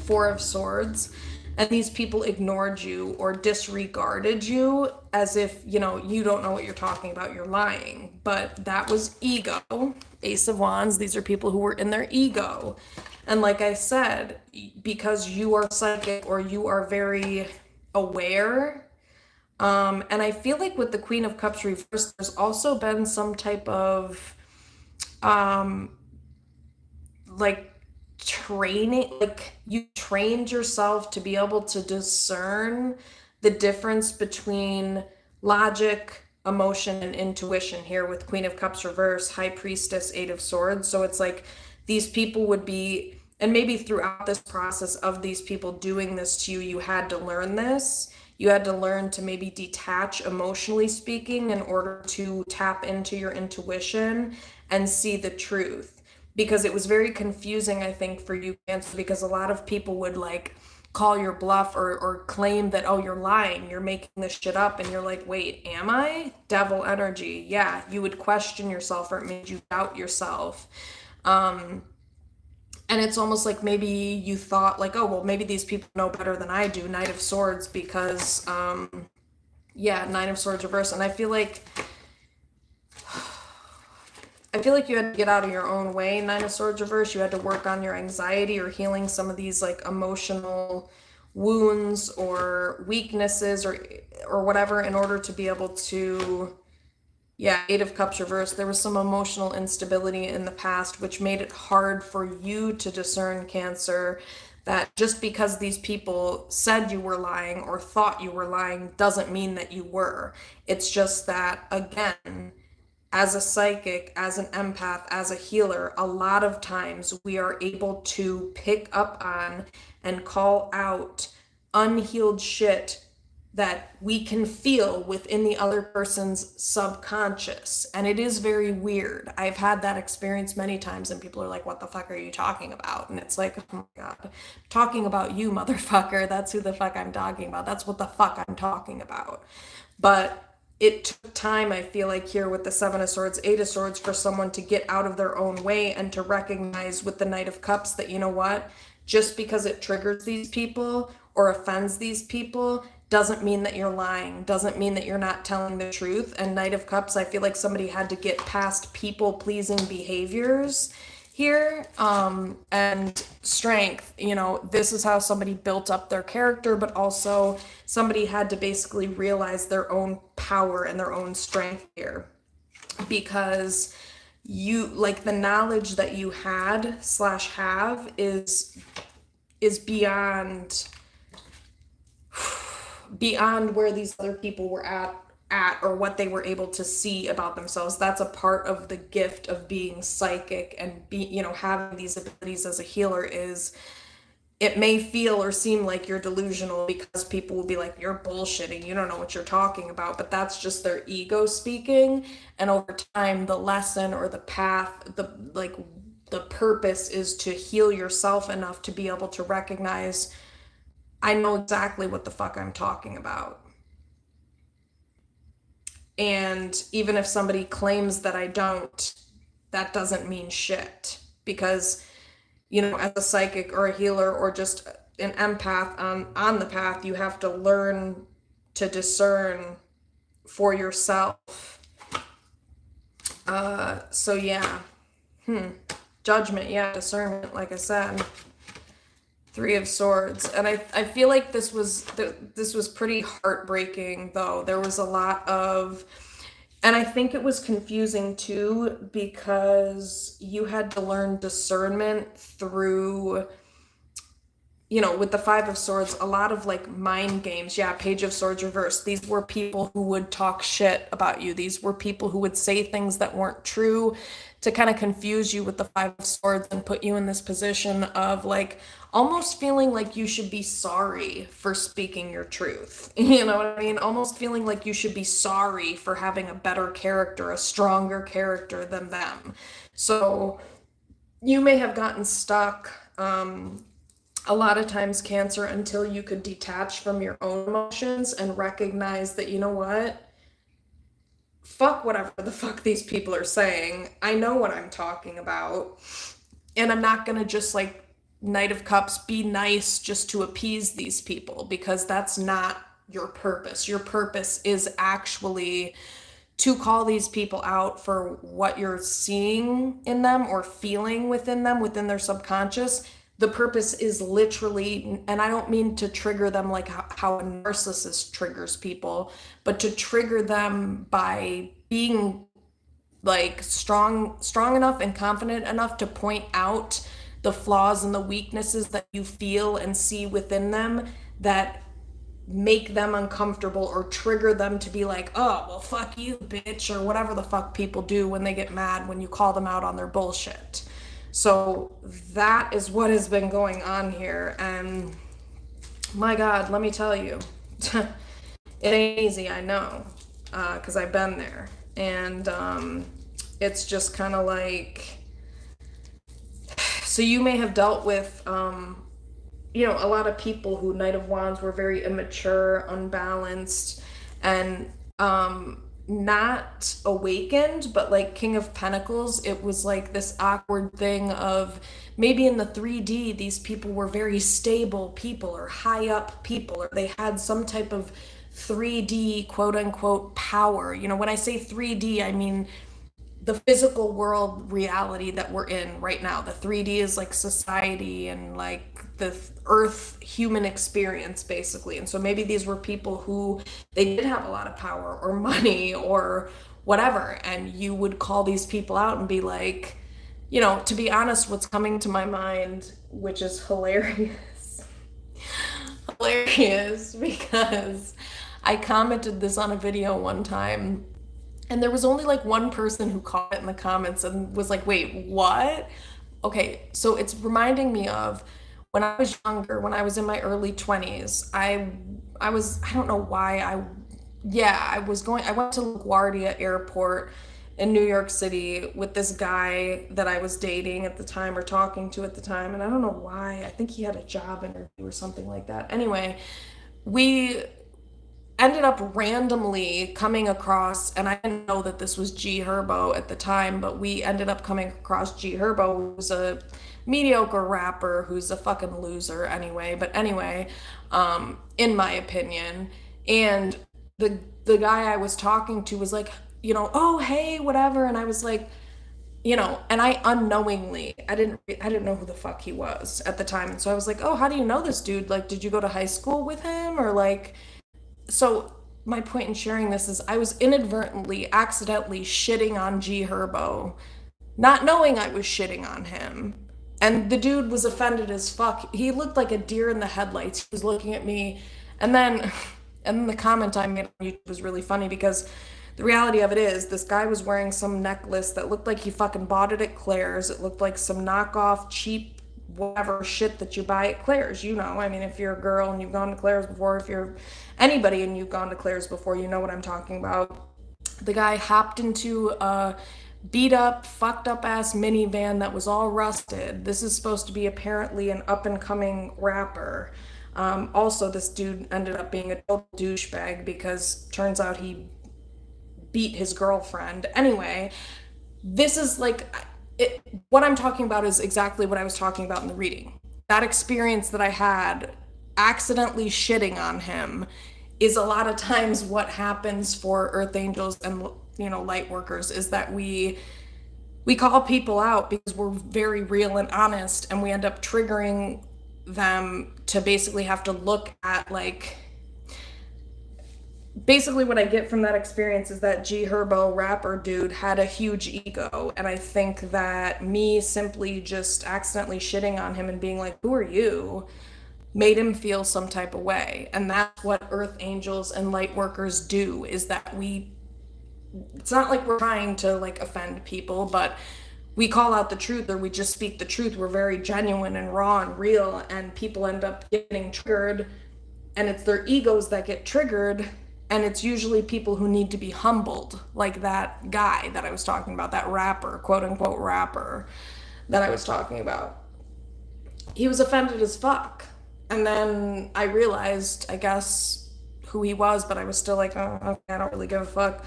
Four of Swords. And these people ignored you or disregarded you as if, you don't know what you're talking about, you're lying. But that was ego. Ace of Wands, these are people who were in their ego. And like I said, because you are psychic or you are very aware, And I feel like with the Queen of Cups reversed, there's also been some type of um like training, like you trained yourself to be able to discern the difference between logic, emotion, and intuition here with Queen of Cups reverse, High Priestess, Eight of Swords. So it's like these people would be, and maybe throughout this process of these people doing this to you, you had to learn this. You had to learn to maybe detach emotionally speaking in order to tap into your intuition and see the truth, because it was very confusing, I think, for you, Cancer, because a lot of people would like call your bluff or claim that, oh, you're lying, you're making this shit up. And you're like, wait, am I? Devil energy. Yeah, you would question yourself, or it made you doubt yourself. Um, and it's almost like maybe you thought, like, oh, well, maybe these people know better than I do, Knight of Swords, because, yeah, Nine of Swords reverse. And I feel like you had to get out of your own way, Nine of Swords reverse. You had to work on your anxiety or healing some of these like emotional wounds or weaknesses or whatever in order to be able to, yeah, Eight of Cups reverse. There was some emotional instability in the past which made it hard for you to discern, Cancer, that just because these people said you were lying or thought you were lying doesn't mean that you were. It's just that, again, as a psychic, as an empath, as a healer, a lot of times we are able to pick up on and call out unhealed shit that we can feel within the other person's subconscious. And it is very weird. I've had that experience many times, and people are like, what the fuck are you talking about? And it's like, oh my God, I'm talking about you, motherfucker. That's who the fuck I'm talking about. That's what the fuck I'm talking about. But it took time, I feel like, here with the Seven of Swords, Eight of Swords, for someone to get out of their own way and to recognize with the Knight of Cups that, you know what, just because it triggers these people or offends these people doesn't mean that you're lying, doesn't mean that you're not telling the truth. And Knight of Cups, I feel like somebody had to get past people pleasing behaviors here, and strength. This is how somebody built up their character, but also somebody had to basically realize their own power and their own strength here, because you, like, the knowledge that you had slash have is beyond where these other people were at or what they were able to see about themselves. That's a part of the gift of being psychic and having these abilities as a healer. Is it may feel or seem like you're delusional because people will be like, you're bullshitting, you don't know what you're talking about, but that's just their ego speaking. And over time, the lesson or the path, the purpose is to heal yourself enough to be able to recognize, I know exactly what the fuck I'm talking about. And even if somebody claims that I don't, that doesn't mean shit. Because, as a psychic or a healer or just an empath on the path, you have to learn to discern for yourself. So yeah. Judgment, yeah, discernment, like I said. Three of Swords. And I feel like this was pretty heartbreaking, though. There was a lot of, and I think it was confusing too, because you had to learn discernment through, with the Five of Swords, a lot of like mind games. Yeah, Page of Swords reverse. These were people who would talk shit about you. These were people who would say things that weren't true to kind of confuse you with the Five of Swords and put you in this position of like almost feeling like you should be sorry for speaking your truth. You know what I mean? Almost feeling like you should be sorry for having a better character, a stronger character than them. So you may have gotten stuck a lot of times, Cancer, until you could detach from your own emotions and recognize that, you know what? Fuck whatever the fuck these people are saying. I know what I'm talking about. And I'm not gonna just like Knight of Cups be nice just to appease these people, because that's not your purpose. Your purpose is actually to call these people out for what you're seeing in them or feeling within them, within their subconscious, the purpose is literally, and I don't mean to trigger them like how a narcissist triggers people, but to trigger them by being like strong enough and confident enough to point out the flaws and the weaknesses that you feel and see within them that make them uncomfortable or trigger them to be like, oh, well, fuck you, bitch, or whatever the fuck people do when they get mad when you call them out on their bullshit. So that is what has been going on here. And my God, let me tell you, it ain't easy, I know, because I've been there. And it's just kind of like, so you may have dealt with a lot of people who Knight of Wands were very immature, unbalanced, and not awakened, but like King of Pentacles, it was like this awkward thing of maybe in the 3D, these people were very stable people or high up people, or they had some type of 3D quote unquote power. When I say 3D, I mean the physical world reality that we're in right now. The 3D is like society and like the earth human experience basically. And so maybe these were people who they did have a lot of power or money or whatever, and you would call these people out and be like, to be honest, what's coming to my mind, which is hilarious because I commented this on a video one time, and there was only like one person who caught it in the comments and was like, wait, what? Okay, so it's reminding me of when I was younger, when I was in my early 20s. I don't know why I went to LaGuardia Airport in New York City with this guy that I was dating at the time or talking to at the time. And I don't know why. I think he had a job interview or something like that. Anyway, we ended up randomly coming across, and I didn't know that this was G Herbo at the time, but we ended up coming across G Herbo, who's a mediocre rapper, who's a fucking loser anyway, in my opinion. And the guy I was talking to was like, oh, hey, whatever. And I was like, and I unknowingly, I didn't know who the fuck he was at the time. And so I was like, oh, how do you know this dude? Like, did you go to high school with him? Or like, so my point in sharing this is I was inadvertently, accidentally shitting on G Herbo, not knowing I was shitting on him. And the dude was offended as fuck. He looked like a deer in the headlights. He was looking at me. And then the comment I made on YouTube was really funny because the reality of it is this guy was wearing some necklace that looked like he fucking bought it at Claire's. It looked like some knockoff, cheap, whatever shit that you buy at Claire's. I mean, if you're a girl and you've gone to Claire's before, if you're anybody and you've gone to Claire's before, you know what I'm talking about. The guy hopped into a beat up, fucked up ass minivan that was all rusted. This is supposed to be apparently an up and coming rapper. Also, this dude ended up being a total douchebag because turns out he beat his girlfriend. Anyway, this is like, what I'm talking about is exactly what I was talking about in the reading. That experience that I had accidentally shitting on him is a lot of times what happens for earth angels and light workers, is that we call people out because we're very real and honest, and we end up triggering them to basically have to look at like, basically what I get from that experience is that G Herbo rapper dude had a huge ego, and I think that me simply just accidentally shitting on him and being like, who are you, made him feel some type of way. And that's what earth angels and light workers do, is that it's not like we're trying to like offend people, but we call out the truth, or we just speak the truth. We're very genuine and raw and real, and people end up getting triggered, and it's their egos that get triggered. And it's usually people who need to be humbled, like that guy that I was talking about, that rapper, quote unquote rapper that I was talking about. He was offended as fuck. And then I realized, I guess, who he was, but I was still like, oh, okay, I don't really give a fuck.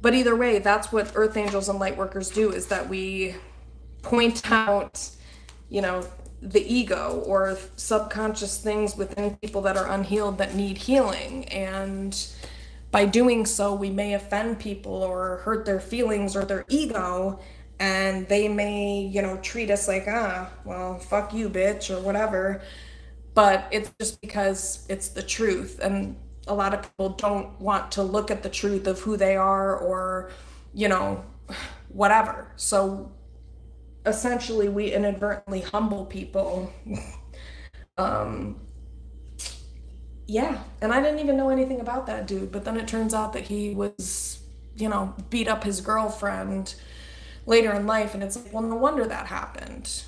But either way, that's what earth angels and light workers do, is that we point out, the ego or subconscious things within people that are unhealed that need healing. And by doing so, we may offend people or hurt their feelings or their ego. And they may, treat us like, well, fuck you, bitch, or whatever. But it's just because it's the truth. And a lot of people don't want to look at the truth of who they are or, you know, whatever. So essentially, we inadvertently humble people. Yeah. And I didn't even know anything about that dude. But then it turns out that he was, beat up his girlfriend later in life, and it's like, well, no wonder that happened.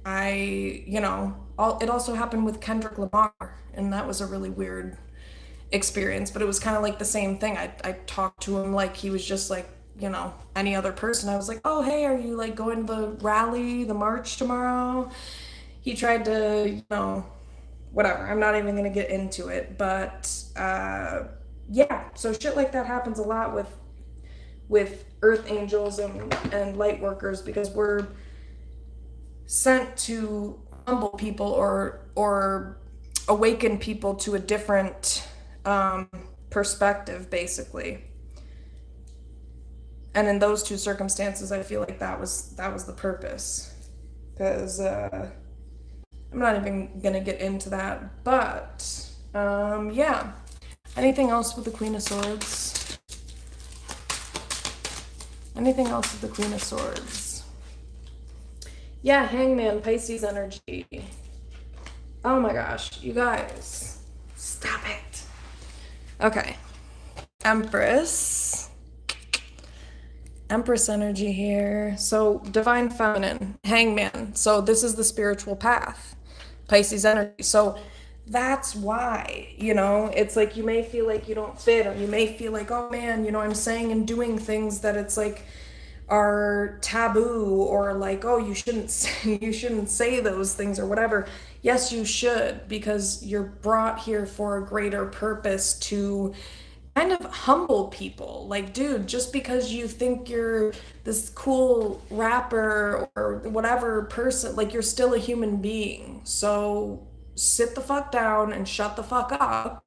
It also happened with Kendrick Lamar, and that was a really weird experience, but it was kind of like the same thing. I talked to him like he was just like, any other person. I was like, oh, hey, are you like going to the rally, the march tomorrow? He tried to, whatever. I'm not even going to get into it, but yeah, so shit like that happens a lot with earth angels and light workers, because we're sent to humble people or awaken people to a different perspective, basically. And in those two circumstances, I feel like that was the purpose. Because I'm not even gonna get into that, but yeah. Anything else with the Queen of Swords? Anything else with the Queen of Swords? Yeah, Hangman, Pisces energy. Oh my gosh, you guys. Stop it. Okay. Empress energy here. So divine feminine, Hangman. So this is the spiritual path. Pisces energy. So that's why, it's like you may feel like you don't fit, or you may feel like, oh man, I'm saying and doing things that it's like are taboo, or like, oh, you shouldn't say those things or whatever. Yes, you should, because you're brought here for a greater purpose, to kind of humble people. Like, dude, just because you think you're this cool rapper or whatever person, like, you're still a human being. So sit the fuck down and shut the fuck up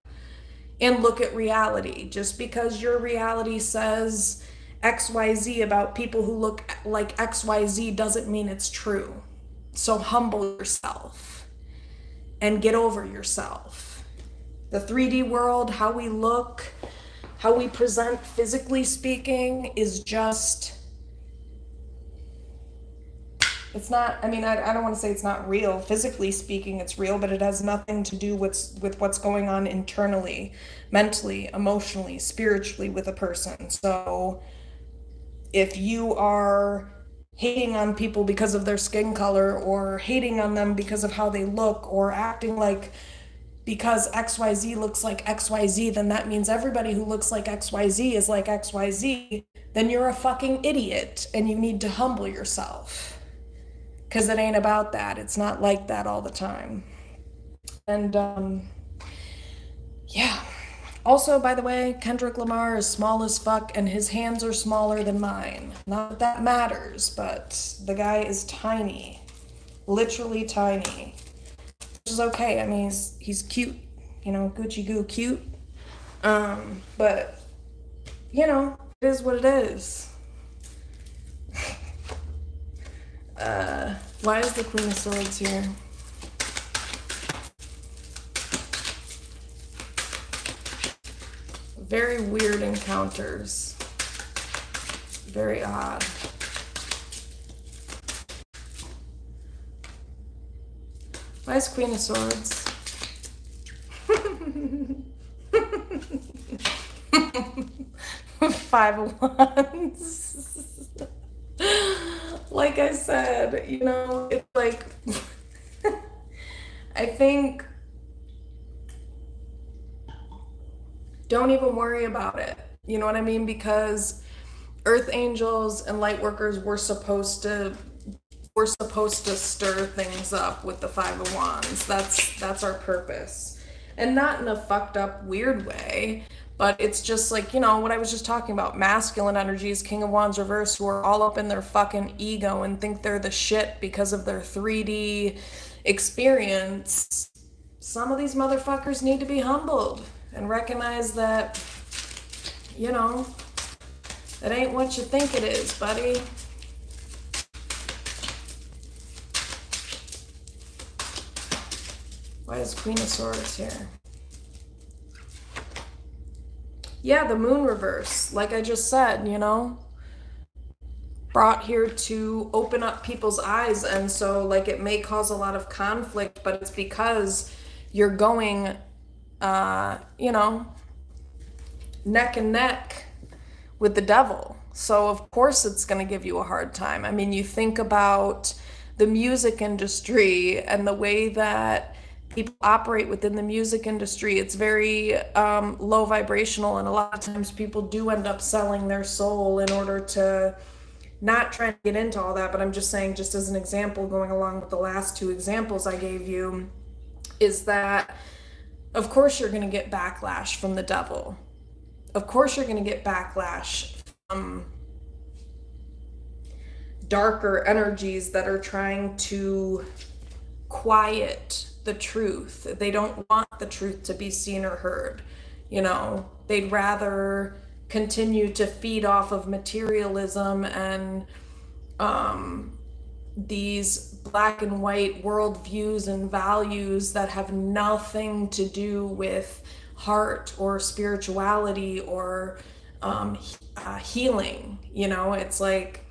and look at reality. Just because your reality says XYZ about people who look like XYZ doesn't mean it's true. So humble yourself and get over yourself. The 3D world, how we look, how we present physically speaking, is just, it's not, I don't want to say it's not real. Physically speaking, it's real, but it has nothing to do with what's going on internally, mentally, emotionally, spiritually with a person. So if you are hating on people because of their skin color, or hating on them because of how they look, or acting like because XYZ looks like XYZ, then that means everybody who looks like XYZ is like XYZ, then you're a fucking idiot and you need to humble yourself. Because it ain't about that. It's not like that all the time. And yeah. Also, by the way, Kendrick Lamar is small as fuck, and his hands are smaller than mine. Not that that matters, but the guy is tiny. Literally tiny. Which is okay. I mean, he's cute. Gucci goo cute. But, it is what it is. Why is the Queen of Swords here? Very weird encounters. Very odd. Why is Queen of Swords? Five of Wands. Like I said, it's like, I think, don't even worry about it. You know what I mean? Because earth angels and light workers were supposed to stir things up with the Five of Wands. That's our purpose. And not in a fucked up weird way, but it's just like, what I was just talking about. Masculine energies, King of Wands reverse, who are all up in their fucking ego and think they're the shit because of their 3D experience. Some of these motherfuckers need to be humbled and recognize that, it ain't what you think it is, buddy. Why is Queen of Swords here? Yeah, the moon reverse, like I just said, you know, brought here to open up people's eyes. And so, like, it may cause a lot of conflict, but it's because you're going, you know, neck and neck with the devil. So, of course, it's going to give you a hard time. I mean, you think about the music industry and the way that people operate within the music industry. It's very low vibrational, and a lot of times people do end up selling their soul in order to not trying to get into all that, but I'm just saying, just as an example, going along with the last two examples I gave you, is that of course you're going to get backlash from the devil. Of course you're going to get backlash from darker energies that are trying to quiet the truth. They don't want the truth to be seen or heard. You know, they'd rather continue to feed off of materialism and these black and white worldviews and values that have nothing to do with heart or spirituality or healing. You know, it's like,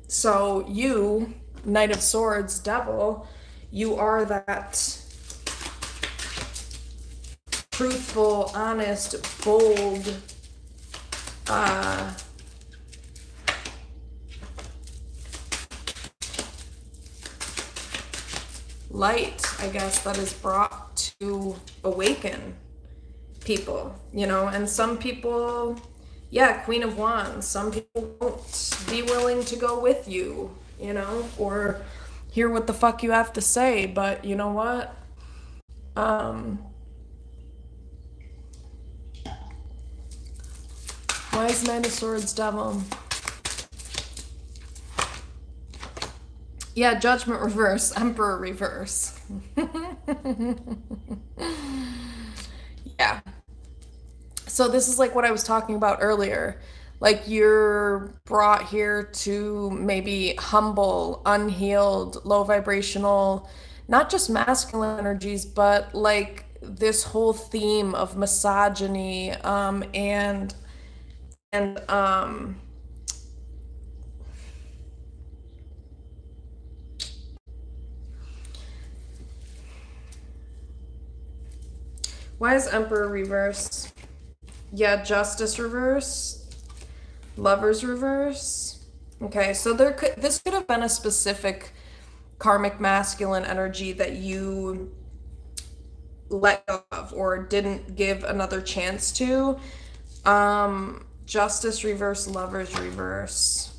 so you, Knight of Swords, devil, you are that truthful, honest, bold, light, I guess, that is brought to awaken people, you know. And some people, yeah, Queen of Wands, some people won't be willing to go with you, you know, or hear what the fuck you have to say. But you know what? Why is Knight of Swords devil? Yeah, Judgment reverse, Emperor reverse. Yeah. So this is like what I was talking about earlier. Like, you're brought here to maybe humble, unhealed, low vibrational, not just masculine energies, but like this whole theme of misogyny, and why is Emperor reverse? Yeah, Justice reverse, Lovers reverse. Okay, so this could have been a specific karmic masculine energy that you let go of or didn't give another chance to. Justice reverse, Lovers reverse.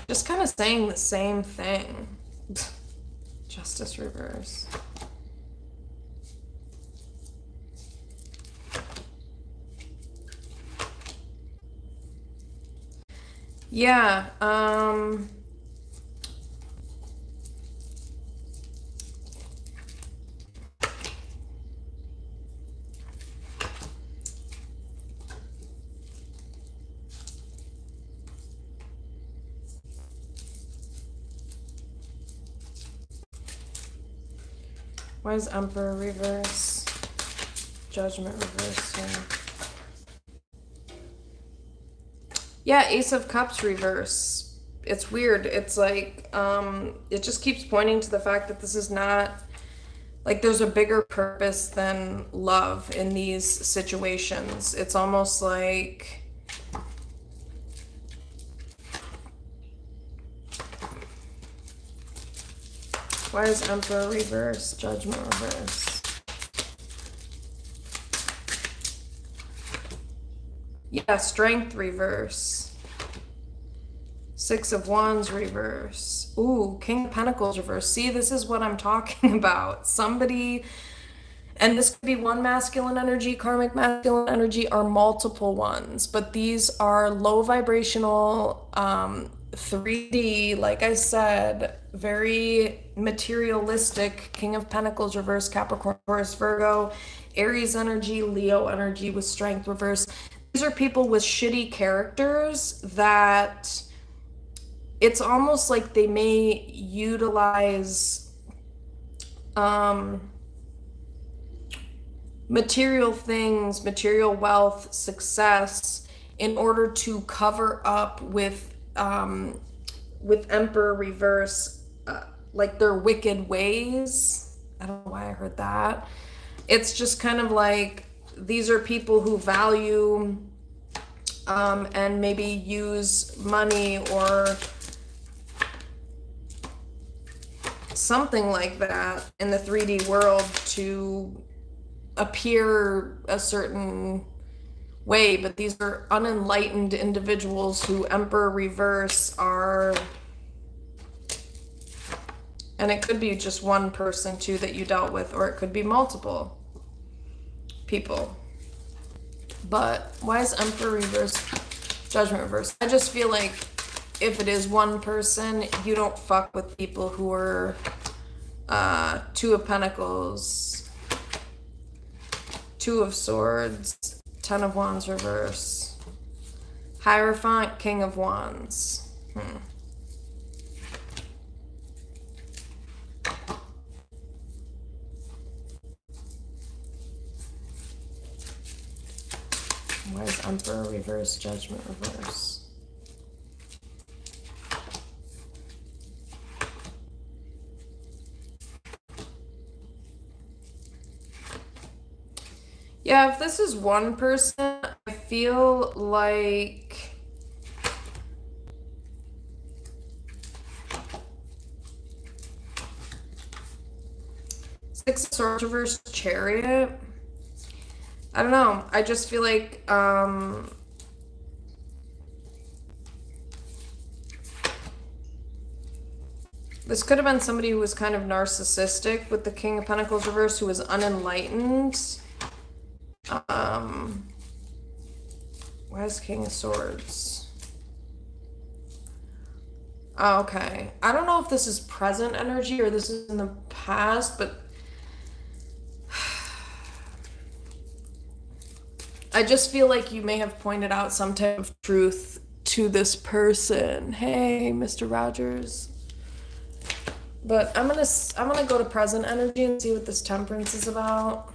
Just kind of saying the same thing. Justice reverse. Yeah, why is Emperor reverse? Judgment reverse. Yeah, Ace of Cups reverse. It's weird. It's like, it just keeps pointing to the fact that this is not, like, there's a bigger purpose than love in these situations. It's almost like, why is Emperor reverse? Judgment reverse. Yeah, Strength reverse. Six of Wands reverse. Ooh, King of Pentacles reverse. See, this is what I'm talking about. Somebody, and this could be one masculine energy, karmic masculine energy, or multiple ones, but these are low vibrational, 3D, like I said, very materialistic. King of Pentacles reverse, Capricorn, Taurus, Virgo, Aries energy, Leo energy with Strength reverse. these are people with shitty characters that it's almost like they may utilize material things, material wealth, success in order to cover up with Emperor reverse, like their wicked ways. I don't know why I heard that. It's just kind of like these are people who value and maybe use money or something like that in the 3D world to appear a certain way, but these are unenlightened individuals who Emperor reverse are, and it could be just one person too that you dealt with, or it could be multiple people. But why is Emperor reverse, Judgment reverse? I just feel like if it is one person, you don't fuck with people who are Two of Pentacles, Two of Swords, Ten of Wands reverse, Hierophant, King of Wands. Why is Emperor reverse, Judgment reverse? Yeah, if this is one person, I feel like Six of Swords reverse, Chariot. I don't know. I just feel like this could have been somebody who was kind of narcissistic with the King of Pentacles reverse, who was unenlightened. Why is King of Swords? Oh, okay. I don't know if this is present energy or this is in the past, but I just feel like you may have pointed out some type of truth to this person. Hey, Mr. Rogers. But I'm gonna go to present energy and see what this Temperance is about.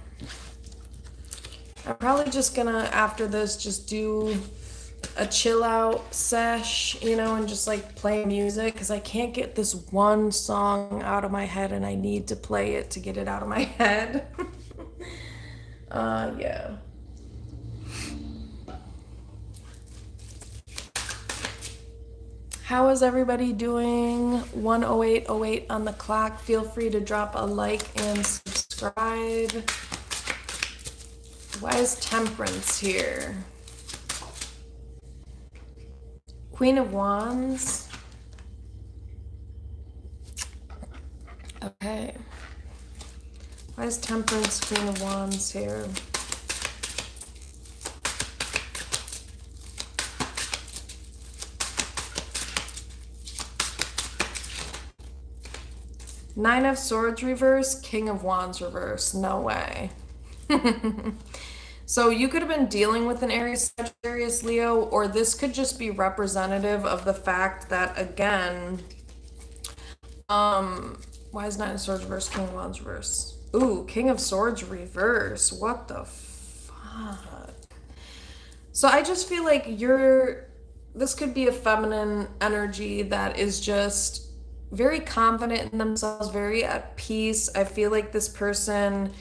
I'm probably just gonna, after this, just do a chill out sesh, you know, and just like play music, because I can't get this one song out of my head and I need to play it to get it out of my head. Yeah. How is everybody doing? 1:08:08 on the clock. Feel free to drop a like and subscribe. Why is Temperance here? Queen of Wands. Okay. Why is Temperance, Queen of Wands here? Nine of Swords reverse, King of Wands reverse. No way. So you could have been dealing with an Aries, Sagittarius, Leo, or this could just be representative of the fact that, again, why is Nine of Swords reverse, King of Wands reverse? Ooh, King of Swords reverse. What the fuck? So I just feel like this could be a feminine energy that is just very confident in themselves, very at peace. I feel like this person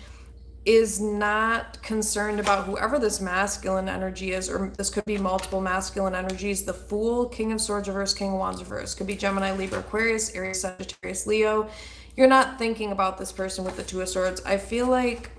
is not concerned about whoever this masculine energy is, or this could be multiple masculine energies. The Fool, King of Swords reverse, King of Wands reverse. Could be Gemini, Libra, Aquarius, Aries, Sagittarius, Leo. You're not thinking about this person with the Two of Swords. I feel like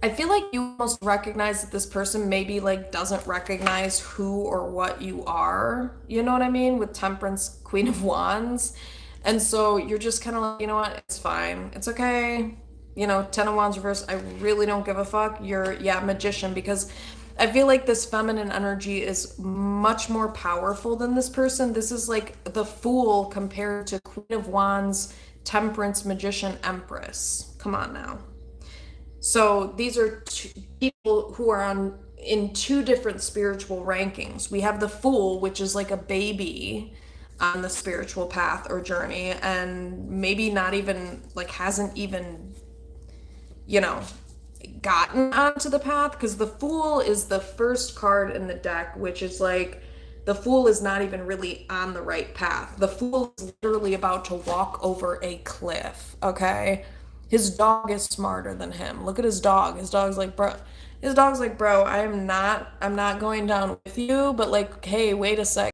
you almost recognize that this person maybe like doesn't recognize who or what you are. You know what I mean? With Temperance, Queen of Wands. And so you're just kind of like, you know what? It's fine. It's okay. You know, Ten of Wands reverse, I really don't give a fuck. Yeah, Magician, because I feel like this feminine energy is much more powerful than this person. This is like the Fool compared to Queen of Wands, Temperance, Magician, Empress. Come on now. So these are two people who are in two different spiritual rankings. We have the Fool, which is like a baby on the spiritual path or journey, and maybe not even like hasn't even, you know, gotten onto the path, because the Fool is the first card in the deck, which is like the Fool is not even really on the right path. The Fool is literally about to walk over a cliff, okay? His dog is smarter than him. Look at his dog. His dog's like, bro, I'm not going down with you, but like, hey, wait a sec.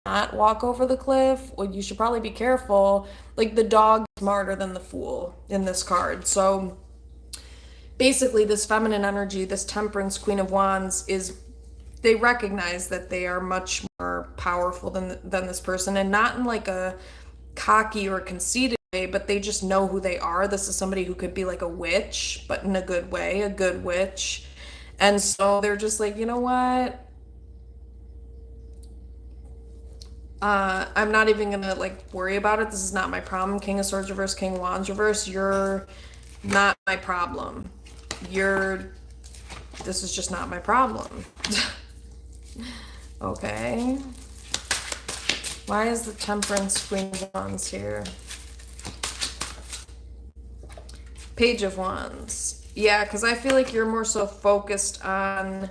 Not walk over the cliff. Well, you should probably be careful. Like the dog is smarter than the Fool in this card. So basically this feminine energy, this Temperance Queen of Wands, is they recognize that they are much more powerful than this person, and not in like a cocky or conceited way, but they just know who they are. This is somebody who could be like a witch, but in a good way, a good witch. And so they're just like, you know what? I'm not even gonna like worry about it. This is not my problem. King of Swords reverse, King of Wands reverse. You're not my problem. This is just not my problem. Okay. Why is the Temperance Queen of Wands here? Page of Wands. Yeah, because I feel like you're more so focused on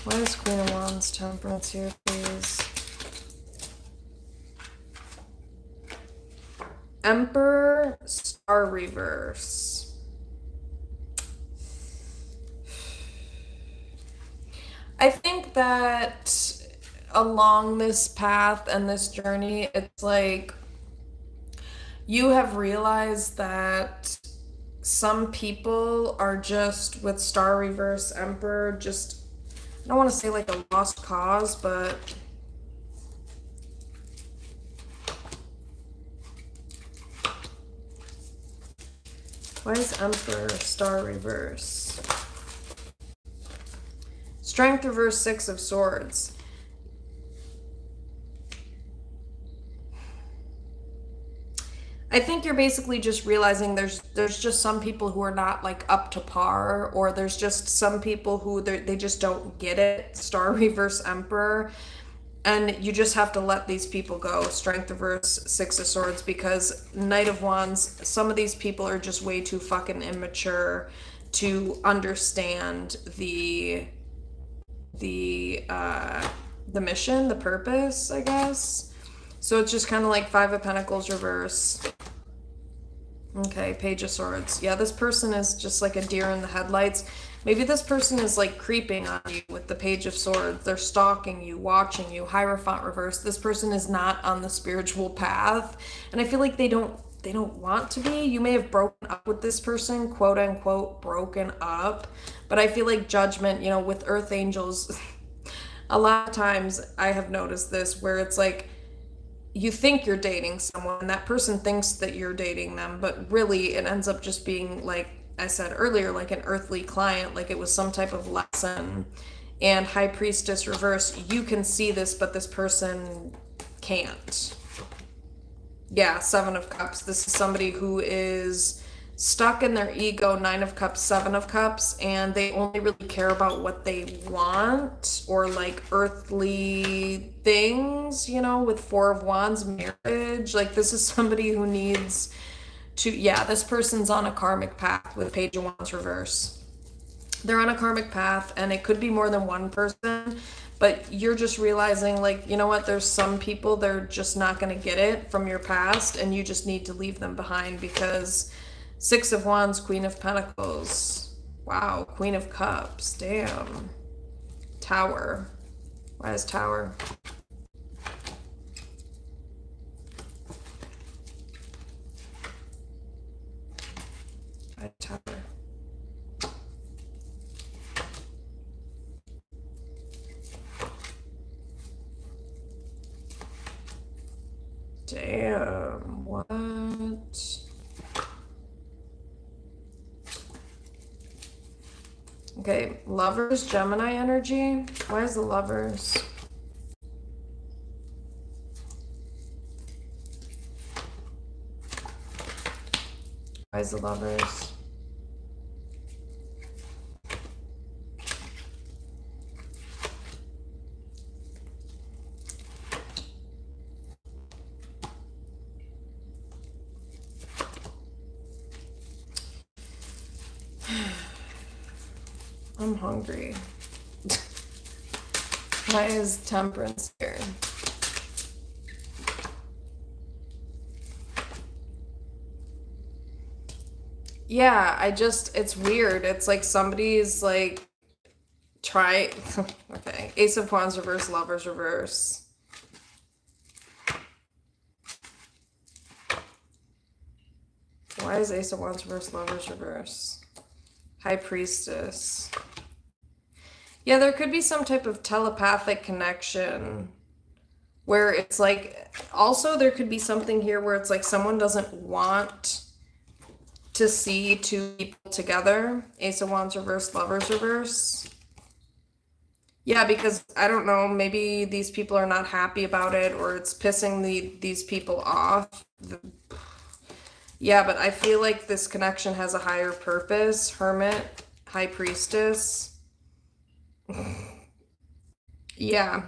why is Queen of Wands Temperance here, please? Emperor Star Reverse. I think that along this path and this journey, it's like you have realized that some people are just with Star Reverse Emperor, just, I don't want to say like a lost cause, but why is Emperor Star Reverse? Strength reverse, Six of Swords. I think you're basically just realizing there's just some people who are not like up to par, or there's just some people who they just don't get it. Star reverse Emperor. And you just have to let these people go. Strength reverse, Six of Swords, because Knight of Wands, some of these people are just way too fucking immature to understand the mission, the purpose, I guess. So it's just kind of like Five of Pentacles reverse. Okay, Page of Swords. Yeah, this person is just like a deer in the headlights. Maybe this person is like creeping on you with the Page of Swords. They're stalking you, watching you. Hierophant reverse. This person is not on the spiritual path. And I feel like they don't want to be. You may have broken up with this person, quote unquote, broken up. But I feel like Judgment, you know, with Earth Angels, a lot of times I have noticed this where it's like, you think you're dating someone and that person thinks that you're dating them, but really it ends up just being, like I said earlier, like an earthly client, like it was some type of lesson. And High Priestess reverse, you can see this, but this person can't. Yeah, Seven of Cups. This is somebody who is stuck in their ego. Nine of Cups, Seven of Cups, and they only really care about what they want, or like earthly things, you know, with Four of Wands, marriage. Like this is somebody who needs to, yeah, this person's on a karmic path with Page of Wands reverse. They're on a karmic path, and it could be more than one person, but you're just realizing, like, you know what, there's some people, they're just not going to get it from your past, and you just need to leave them behind, because Six of Wands, Queen of Pentacles. Wow, Queen of Cups. Damn. Tower. Why is Tower? Why Tower? Damn. What? Okay, Lovers, Gemini energy. Why is the Lovers? Why is the Lovers? I'm hungry. Why is Temperance here? Yeah, it's weird. It's like somebody's like try okay. Ace of Wands reverse, Lovers reverse. Why is Ace of Wands reverse, Lovers reverse? High Priestess. Yeah, there could be some type of telepathic connection where it's like, also there could be something here where it's like someone doesn't want to see two people together. Ace of Wands reverse, Lovers reverse. Yeah, because I don't know, maybe these people are not happy about it or it's pissing these people off. Yeah, but I feel like this connection has a higher purpose. Hermit, High Priestess. Yeah.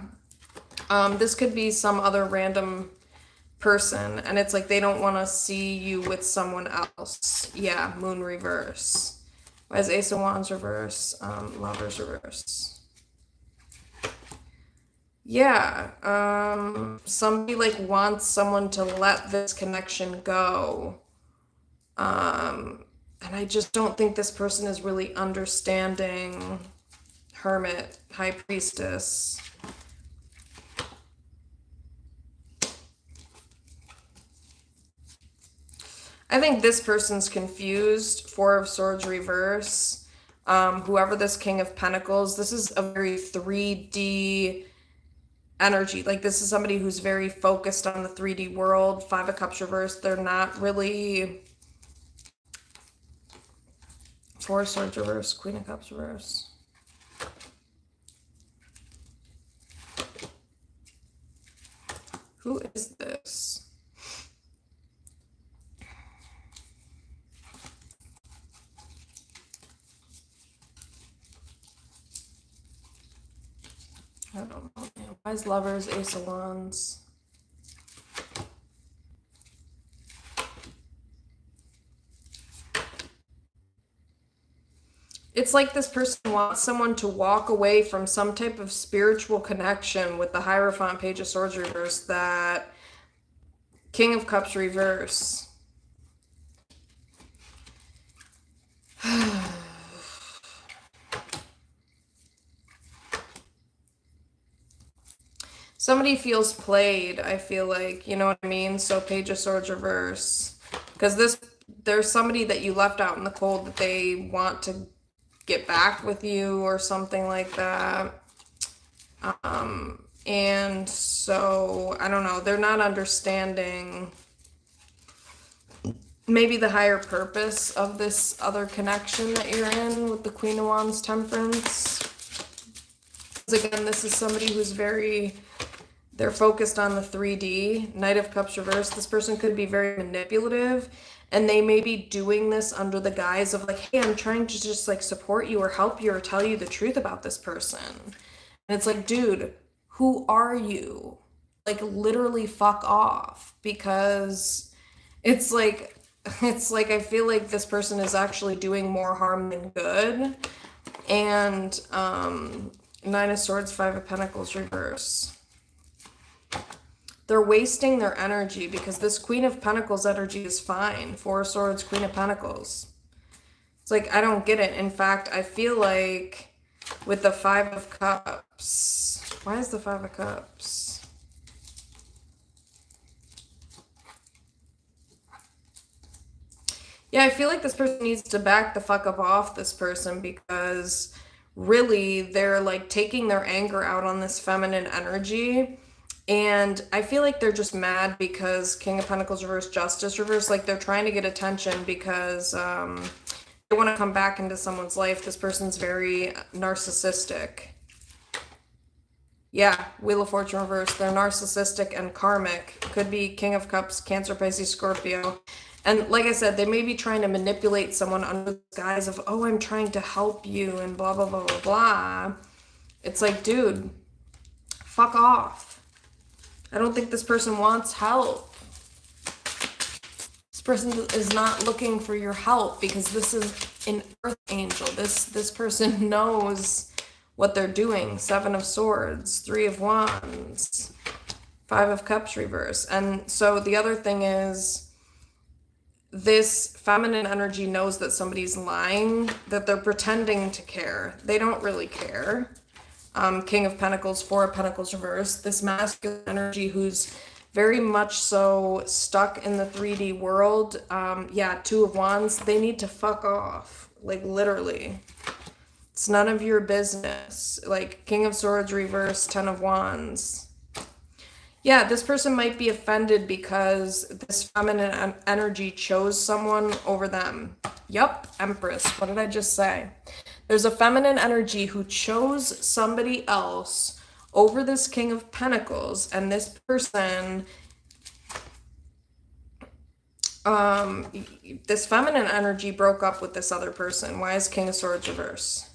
This could be some other random person, and it's like they don't want to see you with someone else. Yeah, Moon reverse. Why is Ace of Wands reverse? Lovers reverse. Yeah, somebody like wants someone to let this connection go. And I just don't think this person is really understanding. Hermit, High Priestess. I think this person's confused. Four of Swords reverse. Whoever this King of Pentacles, this is a very 3D energy. Like this is somebody who's very focused on the 3D world. Five of Cups reverse. They're not really. Four of Swords reverse. Queen of Cups reverse. Who is this? I don't know. Why is Lovers, Ace of Wands? It's like this person wants someone to walk away from some type of spiritual connection with the Hierophant, Page of Swords reverse, that King of Cups reverse. Somebody feels played, I feel like, you know what I mean? So Page of Swords reverse. Because there's somebody that you left out in the cold that they want to get back with you or something like that. And so, I don't know, they're not understanding maybe the higher purpose of this other connection that you're in with the Queen of Wands, Temperance. Because again, this is somebody who's they're focused on the 3D. Knight of Cups reverse. This person could be very manipulative, and they may be doing this under the guise of like, hey, I'm trying to just like support you or help you or tell you the truth about this person. And it's like, dude, who are you? Like literally fuck off, because it's like I feel like this person is actually doing more harm than good. And Nine of Swords, Five of Pentacles reverse. They're wasting their energy because this Queen of Pentacles energy is fine. Four of Swords, Queen of Pentacles. It's like, I don't get it. In fact, I feel like with the Five of Cups, why is the Five of Cups? Yeah, I feel like this person needs to back the fuck up off this person, because really they're like taking their anger out on this feminine energy. And I feel like they're just mad because King of Pentacles reverse, Justice reverse, like they're trying to get attention because they want to come back into someone's life. This person's very narcissistic. Yeah, Wheel of Fortune reverse. They're narcissistic and karmic. Could be King of Cups, Cancer, Pisces, Scorpio. And like I said, they may be trying to manipulate someone under the guise of, oh, I'm trying to help you and blah, blah, blah, blah, blah. It's like, dude, fuck off. I don't think this person wants help. This person is not looking for your help because this is an earth angel. This person knows what they're doing. 7 of Swords, 3 of Wands, 5 of Cups reverse. And so the other thing is, this feminine energy knows that somebody's lying, that they're pretending to care. They don't really care. King of Pentacles, 4 of Pentacles reverse. This masculine energy who's very much so stuck in the 3D world. 2 of Wands. They need to fuck off. Like, literally. It's none of your business. Like, King of Swords reverse, 10 of Wands. Yeah, this person might be offended because this feminine energy chose someone over them. Yup, Empress. What did I just say? There's a feminine energy who chose somebody else over this King of Pentacles, and this person, this feminine energy broke up with this other person. Why is King of Swords reverse?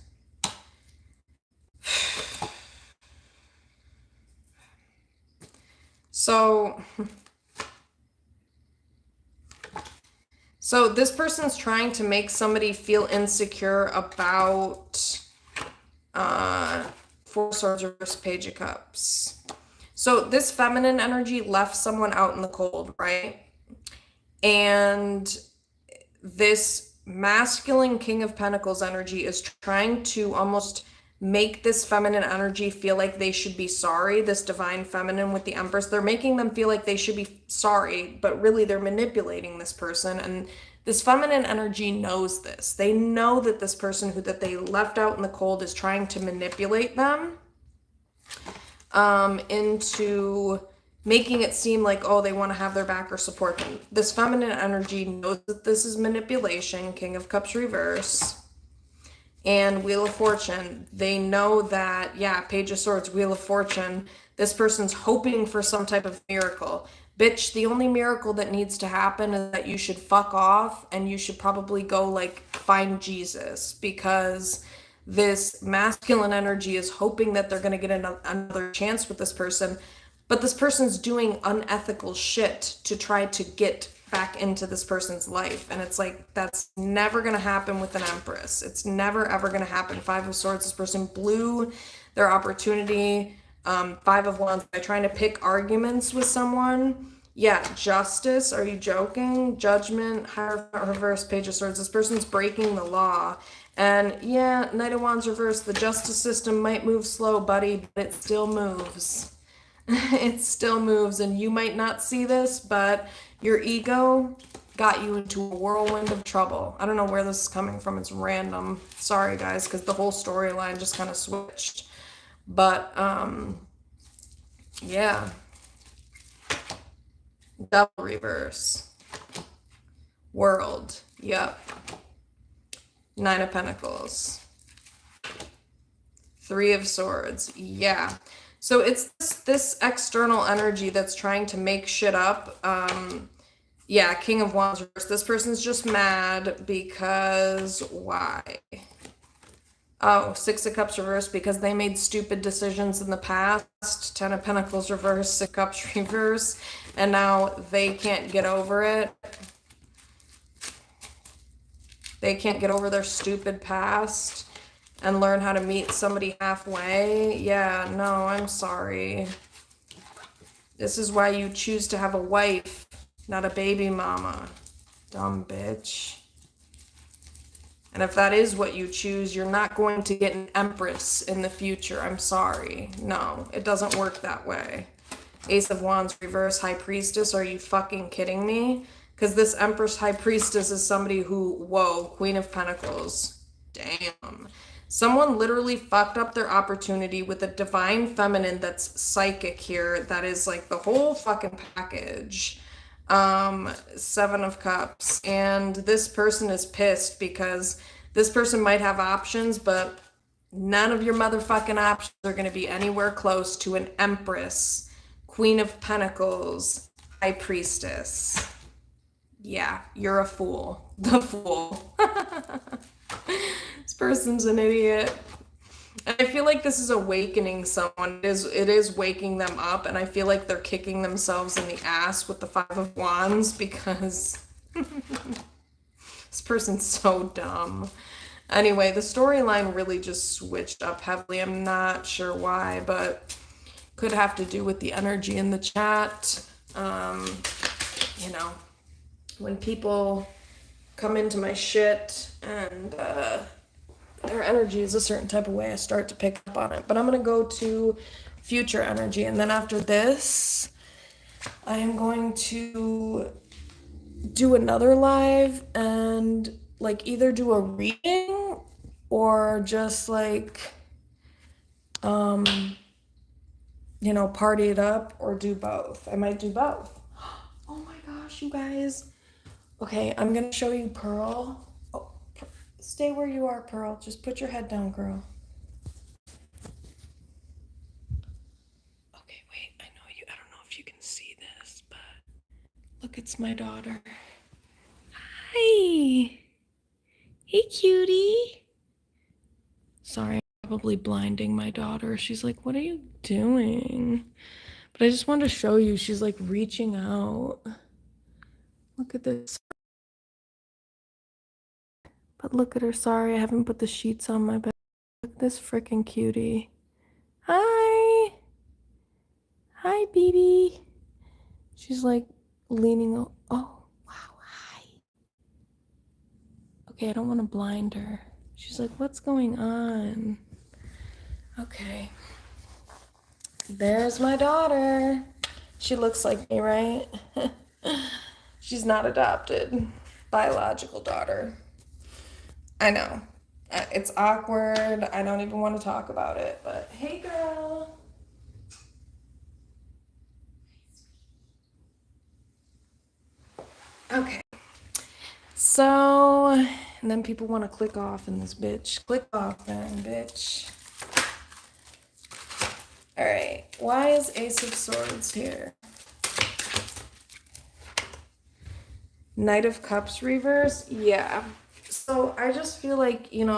So this person's trying to make somebody feel insecure about 4 Swords reverse, Page of Cups. So this feminine energy left someone out in the cold, right? And this masculine King of Pentacles energy is trying to almost make this feminine energy feel like they should be sorry. This divine feminine with the Empress, they're making them feel like they should be sorry, but really they're manipulating this person. And this feminine energy knows this. They know that this person that they left out in the cold is trying to manipulate them into making it seem like, oh, they want to have their back or support them. This feminine energy knows that this is manipulation. King of Cups reverse. And Wheel of Fortune, they know that, yeah, Page of Swords, Wheel of Fortune, this person's hoping for some type of miracle. Bitch, the only miracle that needs to happen is that you should fuck off and you should probably go, like, find Jesus, because this masculine energy is hoping that they're going to get another chance with this person, but this person's doing unethical shit to try to get back into this person's life. And it's like, that's never going to happen with an Empress. It's never, ever going to happen. 5 of Swords, this person blew their opportunity. 5 of Wands, by trying to pick arguments with someone. Yeah, Justice, are you joking? Judgment, Hierophant reverse, Page of Swords, this person's breaking the law. And yeah, Knight of Wands reverse, the justice system might move slow, buddy, but it still moves. It still moves, and you might not see this, but your ego got you into a whirlwind of trouble. I don't know where this is coming from. It's random. Sorry, guys, because the whole storyline just kind of switched. But, yeah. Double reverse. World. Yep. 9 of Pentacles. 3 of Swords. Yeah. So it's this external energy that's trying to make shit up. Yeah, King of Wands reverse. This person's just mad because why? Oh, 6 of Cups reverse, because they made stupid decisions in the past. 10 of Pentacles reverse, 6 of Cups reverse, and now they can't get over it. They can't get over their stupid past and learn how to meet somebody halfway. Yeah, no, I'm sorry. This is why you choose to have a wife, not a baby mama. Dumb bitch. And if that is what you choose, you're not going to get an Empress in the future. I'm sorry. No, it doesn't work that way. Ace of Wands reverse, High Priestess. Are you fucking kidding me? Because this Empress High Priestess is somebody who, whoa, Queen of Pentacles. Damn. Someone literally fucked up their opportunity with a divine feminine that's psychic here. That is like the whole fucking package. 7 of Cups. And this person is pissed because this person might have options, but none of your motherfucking options are going to be anywhere close to an Empress, Queen of Pentacles, High Priestess. Yeah, you're a fool. The fool. This person's an idiot. And I feel like this is awakening someone. It is waking them up, and I feel like they're kicking themselves in the ass with the Five of Wands because this person's so dumb. Anyway, the storyline really just switched up heavily. I'm not sure why, but could have to do with the energy in the chat. You know, when people come into my shit and their energy is a certain type of way, I start to pick up on it. But I'm going to go to future energy. And then after this, I am going to do another live and like either do a reading or just like, party it up or do both. I might do both. Oh my gosh, you guys. Okay, I'm going to show you Pearl. Oh, stay where you are, Pearl. Just put your head down, girl. Okay, wait. I don't know if you can see this, but look, it's my daughter. Hi. Hey, cutie. Sorry, I'm probably blinding my daughter. She's like, what are you doing? But I just wanted to show you. She's like reaching out. Look at this. But look at her. Sorry, I haven't put the sheets on my bed. Look at this freaking cutie. Hi. Hi, baby. She's like leaning. Oh, wow. Hi. Okay, I don't want to blind her. She's like, what's going on? Okay. There's my daughter. She looks like me, right? She's not adopted. Biological daughter. I know. It's awkward. I don't even want to talk about it. But hey, girl. Okay. So, and then people want to click off in this bitch. Click off then, bitch. All right. Why is Ace of Swords here? Knight of Cups reverse? Yeah. So I just feel like, hang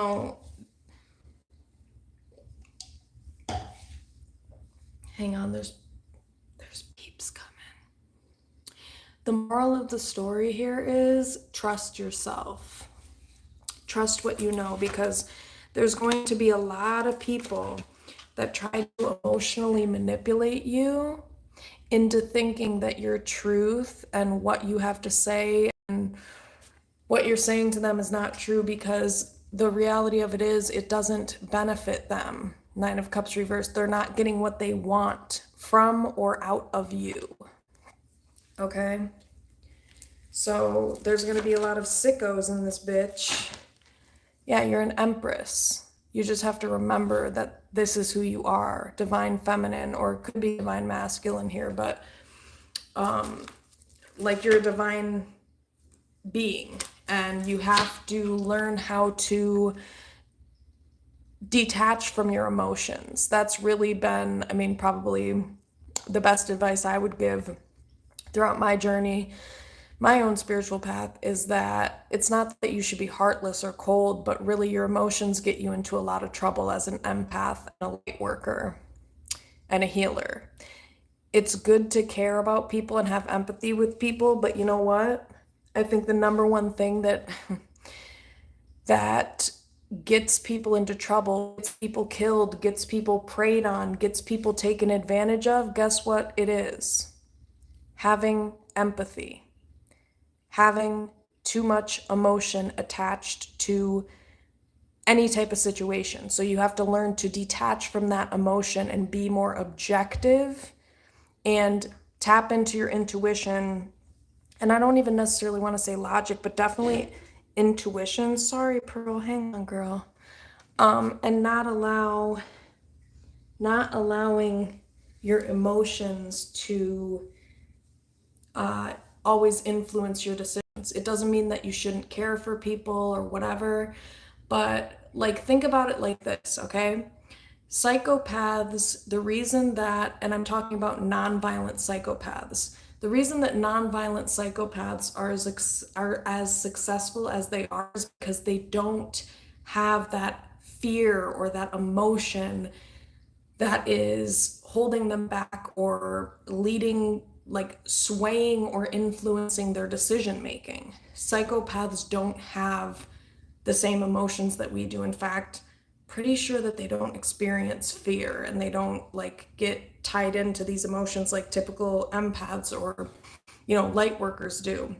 on, there's peeps coming. The moral of the story here is trust yourself. Trust what you know, because there's going to be a lot of people that try to emotionally manipulate you into thinking that your truth and what you have to say and what you're saying to them is not true, because the reality of it is it doesn't benefit them. Nine of Cups reversed. They're not getting what they want from or out of you. Okay? So there's going to be a lot of sickos in this bitch. Yeah, you're an empress. You just have to remember that this is who you are. Divine feminine, or it could be divine masculine here, but like you're a divine being, and you have to learn how to detach from your emotions. That's really been, probably the best advice I would give throughout my journey, my own spiritual path, is that it's not that you should be heartless or cold, but really your emotions get you into a lot of trouble as an empath and a light worker and a healer. It's good to care about people and have empathy with people, but you know what? I think the number one thing that gets people into trouble, gets people killed, gets people preyed on, gets people taken advantage of, guess what it is? Having empathy. Having too much emotion attached to any type of situation. So you have to learn to detach from that emotion and be more objective and tap into your intuition. And I don't even necessarily want to say logic, but definitely intuition. Sorry, Pearl, hang on, girl. And not allowing your emotions to always influence your decisions. It doesn't mean that you shouldn't care for people or whatever, but like think about it like this, okay? Psychopaths, the reason that, and I'm talking about non-violent psychopaths, The reason that nonviolent psychopaths are as successful as they are is because they don't have that fear or that emotion that is holding them back or leading, like swaying or influencing their decision making. Psychopaths don't have the same emotions that we do. In fact, pretty sure that they don't experience fear and they don't like get tied into these emotions like typical empaths or, light workers do.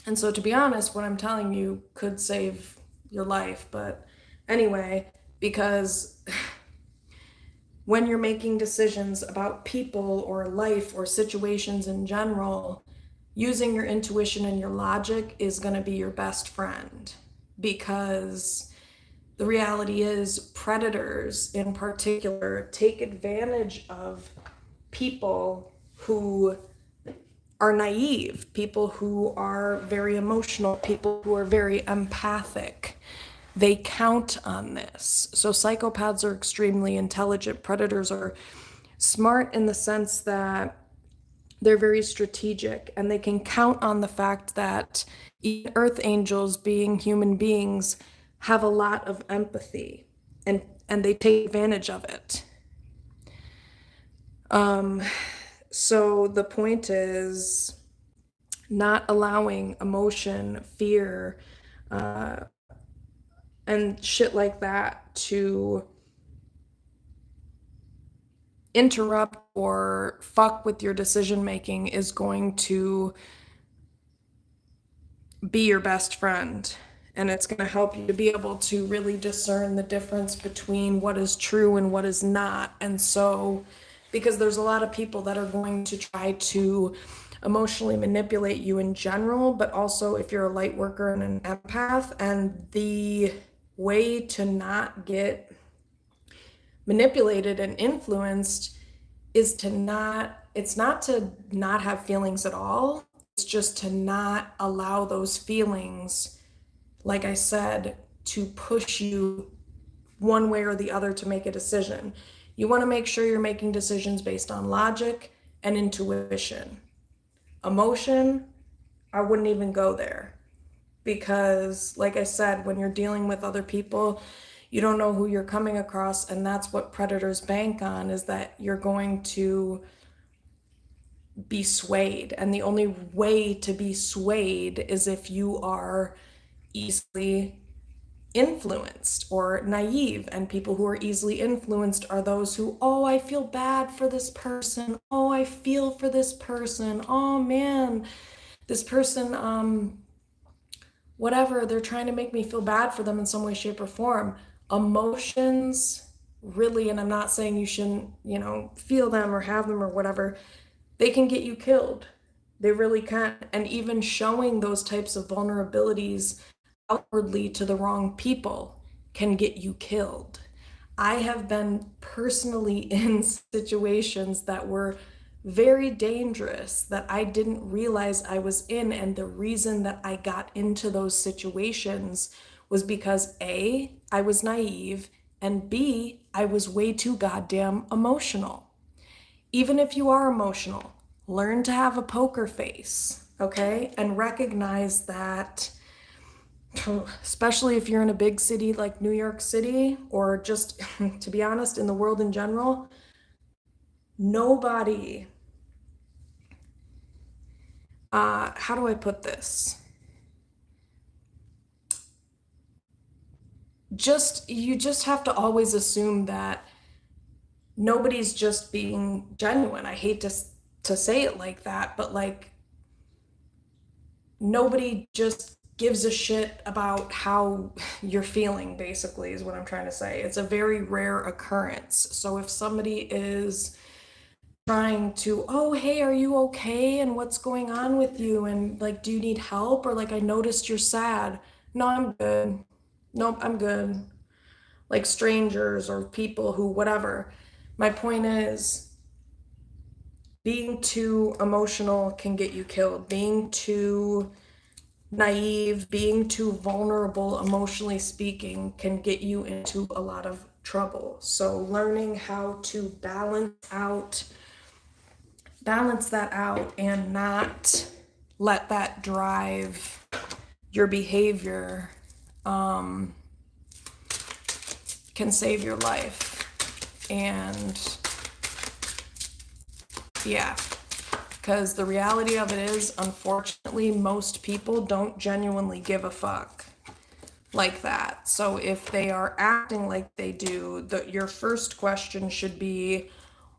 And so, to be honest, what I'm telling you could save your life. But anyway, because when you're making decisions about people or life or situations in general, using your intuition and your logic is going to be your best friend, because the reality is predators in particular take advantage of people who are naive, people who are very emotional, people who are very empathic. They count on this. So psychopaths are extremely intelligent. Predators are smart in the sense that they're very strategic and they can count on the fact that earth angels, being human beings, have a lot of empathy, and they take advantage of it. So the point is not allowing emotion, fear, and shit like that to interrupt or fuck with your decision making is going to be your best friend. And it's going to help you to be able to really discern the difference between what is true and what is not. And so, because there's a lot of people that are going to try to emotionally manipulate you in general, but also if you're a light worker and an empath, and the way to not get manipulated and influenced is to not, it's not to not have feelings at all. It's just to not allow those feelings, like I said, to push you one way or the other to make a decision. You want to make sure you're making decisions based on logic and intuition. Emotion, I wouldn't even go there, because, like I said, when you're dealing with other people, you don't know who you're coming across, and that's what predators bank on, is that you're going to be swayed. And the only way to be swayed is if you are easily influenced or naive. And people who are easily influenced are those who, oh, I feel bad for this person. Oh, I feel for this person. Oh man, this person, whatever, they're trying to make me feel bad for them in some way, shape, or form. Emotions, really, and I'm not saying you shouldn't, feel them or have them or whatever, they can get you killed. They really can. And even showing those types of vulnerabilities outwardly to the wrong people can get you killed. I have been personally in situations that were very dangerous that I didn't realize I was in. And the reason that I got into those situations was because A, I was naive, and B, I was way too goddamn emotional. Even if you are emotional, learn to have a poker face, okay? And recognize that, especially if you're in a big city like New York City, or just, to be honest, in the world in general, nobody, how do I put this? You just have to always assume that nobody's just being genuine. I hate to say it like that, but like, nobody just gives a shit about how you're feeling, basically, is what I'm trying to say. It's a very rare occurrence. So if somebody is trying to, oh, hey, are you okay? And what's going on with you? And like, do you need help? Or like, I noticed you're sad. No, I'm good. Nope, I'm good. Like strangers or people who, whatever. My point is, being too emotional can get you killed. Being too naive, being too vulnerable, emotionally speaking, can get you into a lot of trouble. So learning how to balance balance that out and not let that drive your behavior, can save your life. And yeah, because the reality of it is, unfortunately, most people don't genuinely give a fuck like that. So if they are acting like they do, your first question should be,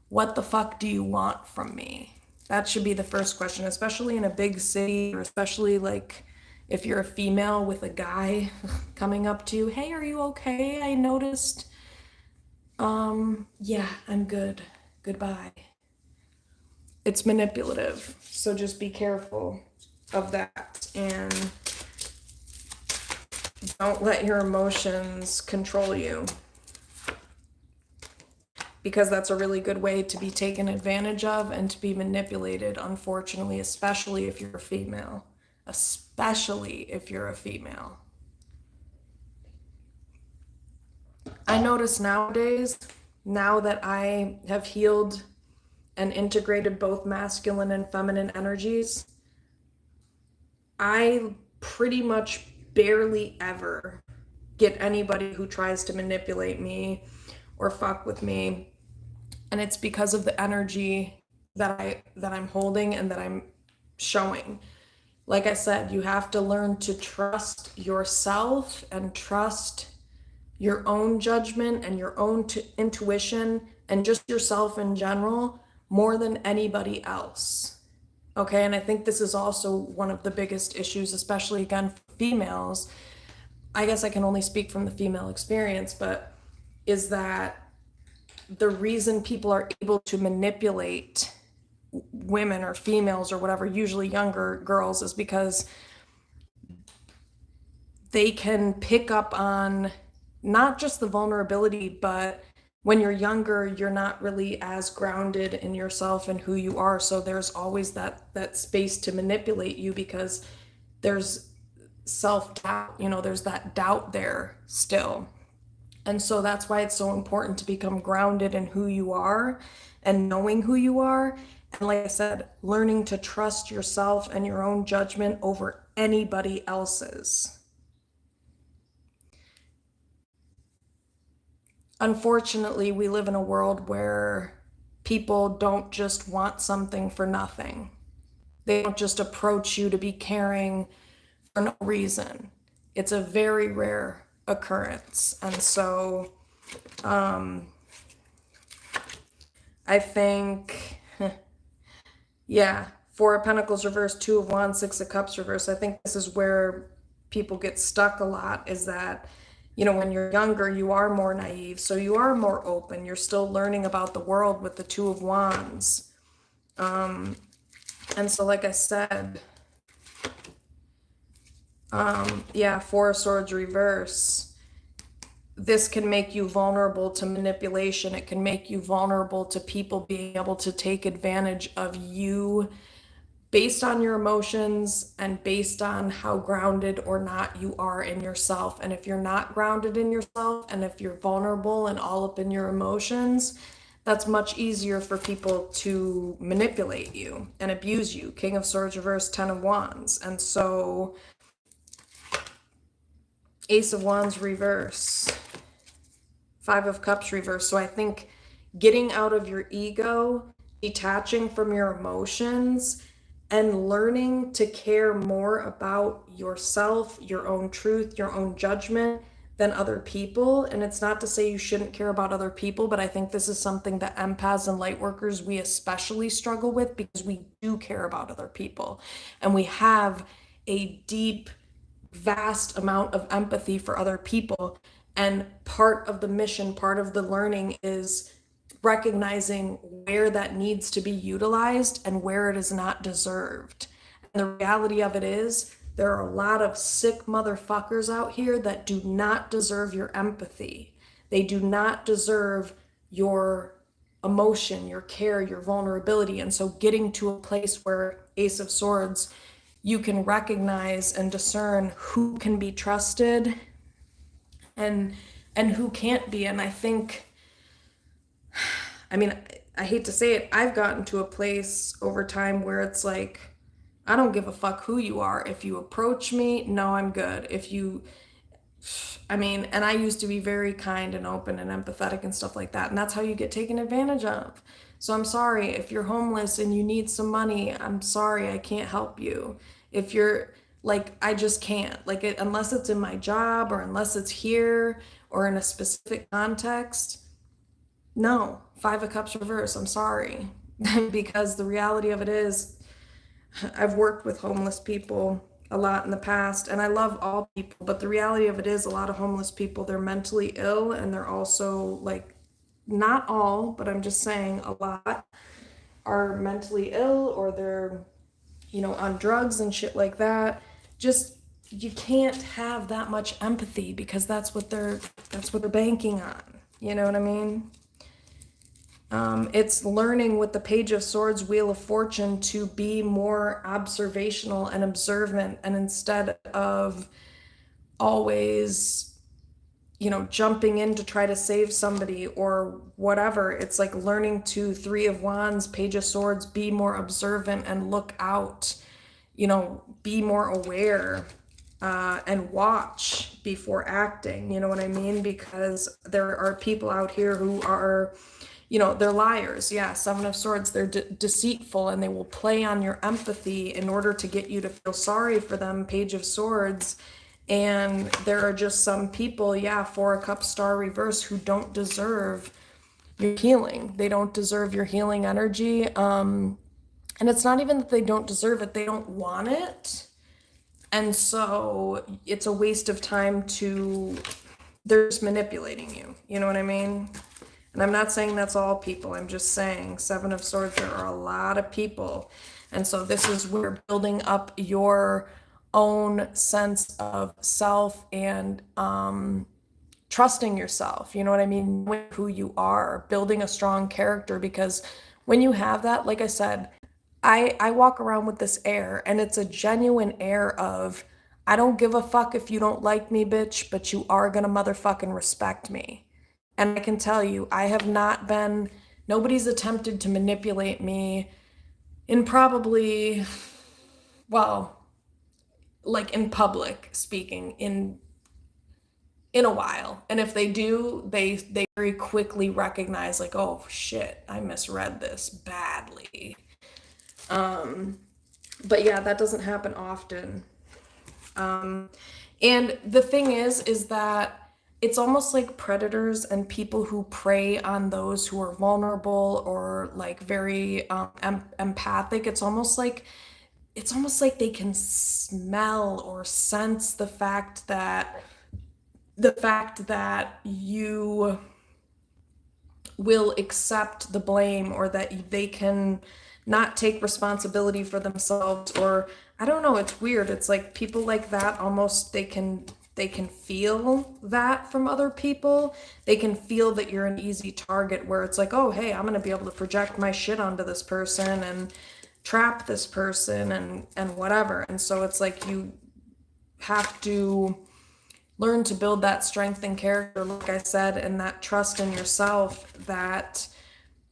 what the fuck do you want from me? That should be the first question, especially in a big city, or especially like if you're a female with a guy coming up to you, hey, are you okay? I noticed. Yeah, I'm good. Goodbye. It's manipulative. So just be careful of that, and don't let your emotions control you, because that's a really good way to be taken advantage of and to be manipulated, unfortunately, especially if you're a female. Especially if you're a female. I notice nowadays, now that I have healed and integrated both masculine and feminine energies, I pretty much barely ever get anybody who tries to manipulate me or fuck with me. And it's because of the energy that I'm holding and that I'm showing. Like I said, you have to learn to trust yourself and trust your own judgment and your own intuition and just yourself in general more than anybody else. Okay, and I think this is also one of the biggest issues, especially again for females. I guess I can only speak from the female experience, but is that the reason people are able to manipulate women or females or whatever, usually younger girls, is because they can pick up on not just the vulnerability, but when you're younger, you're not really as grounded in yourself and who you are. So there's always that space to manipulate you, because there's self-doubt, there's that doubt there still. And so that's why it's so important to become grounded in who you are and knowing who you are. And like I said, learning to trust yourself and your own judgment over anybody else's. Unfortunately, we live in a world where people don't just want something for nothing. They don't just approach you to be caring for no reason. It's a very rare occurrence. And so I think, yeah, Four of Pentacles reversed, Two of Wands, Six of Cups reversed. I think this is where people get stuck a lot, is that, when you're younger, you are more naive, so you are more open. You're still learning about the world with the Two of Wands. And so, like I said, yeah, Four of Swords reverse. This can make you vulnerable to manipulation. It can make you vulnerable to people being able to take advantage of you based on your emotions and based on how grounded or not you are in yourself. And if you're not grounded in yourself, and if you're vulnerable and all up in your emotions, that's much easier for people to manipulate you and abuse you. King of Swords reverse, Ten of Wands. And so Ace of Wands reverse, Five of Cups reverse. So I think getting out of your ego, detaching from your emotions, and learning to care more about yourself, your own truth, your own judgment than other people. And it's not to say you shouldn't care about other people, but I think this is something that empaths and light workers, we especially struggle with, because we do care about other people. And we have a deep, vast amount of empathy for other people. And part of the mission, part of the learning is recognizing where that needs to be utilized and where it is not deserved. And the reality of it is, there are a lot of sick motherfuckers out here that do not deserve your empathy. They do not deserve your emotion, your care, your vulnerability. And so getting to a place where, Ace of Swords, you can recognize and discern who can be trusted and who can't be. And I think, I hate to say it, I've gotten to a place over time where it's like, I don't give a fuck who you are. If you approach me, no, I'm good. If you, I mean, and I used to be very kind and open and empathetic and stuff like that. And that's how you get taken advantage of. So I'm sorry if you're homeless and you need some money. I'm sorry, I can't help you. If you're like, I just can't. Like, unless it's in my job or unless it's here or in a specific context, no. Five of Cups reverse. I'm sorry. Because the reality of it is, I've worked with homeless people a lot in the past, and I love all people, but the reality of it is, a lot of homeless people, they're mentally ill, and they're also like, not all, but I'm just saying a lot are mentally ill or they're, on drugs and shit like that. Just, you can't have that much empathy because that's what they're banking on. You know what I mean? It's learning with the Page of Swords, Wheel of Fortune, to be more observational and observant, and instead of always, jumping in to try to save somebody or whatever, it's like learning to Three of Wands, Page of Swords, be more observant and look out, be more aware. And watch before acting, you know what I mean? Because there are people out here who are, they're liars. Yeah, Seven of Swords, they're deceitful, and they will play on your empathy in order to get you to feel sorry for them. Page of Swords. And there are just some people, yeah, Four of Cups, Star reverse, who don't deserve your healing. They don't deserve your healing energy. And it's not even that they don't deserve it, they don't want it. And so it's a waste of time they're just manipulating you. You know what I mean? And I'm not saying that's all people. I'm just saying Seven of Swords, there are a lot of people. And so this is where building up your own sense of self and trusting yourself, you know what I mean? Knowing who you are, building a strong character, because when you have that, like I said, I walk around with this air, and it's a genuine air of, I don't give a fuck if you don't like me, bitch, but you are gonna motherfucking respect me. And I can tell you, nobody's attempted to manipulate me in probably, well, like in public speaking, in a while. And if they do, they very quickly recognize, like, oh shit, I misread this badly. But yeah, that doesn't happen often. And the thing is that it's almost like predators and people who prey on those who are vulnerable or like very empathic. It's almost like they can smell or sense the fact that you will accept the blame, or that they can not take responsibility for themselves. Or I don't know, it's weird. It's like people like that, almost they can feel that from other people. They can feel that you're an easy target, where it's like, oh hey, I'm going to be able to project my shit onto this person and trap this person and whatever. And so it's like you have to learn to build that strength and character, like I said, and that trust in yourself, that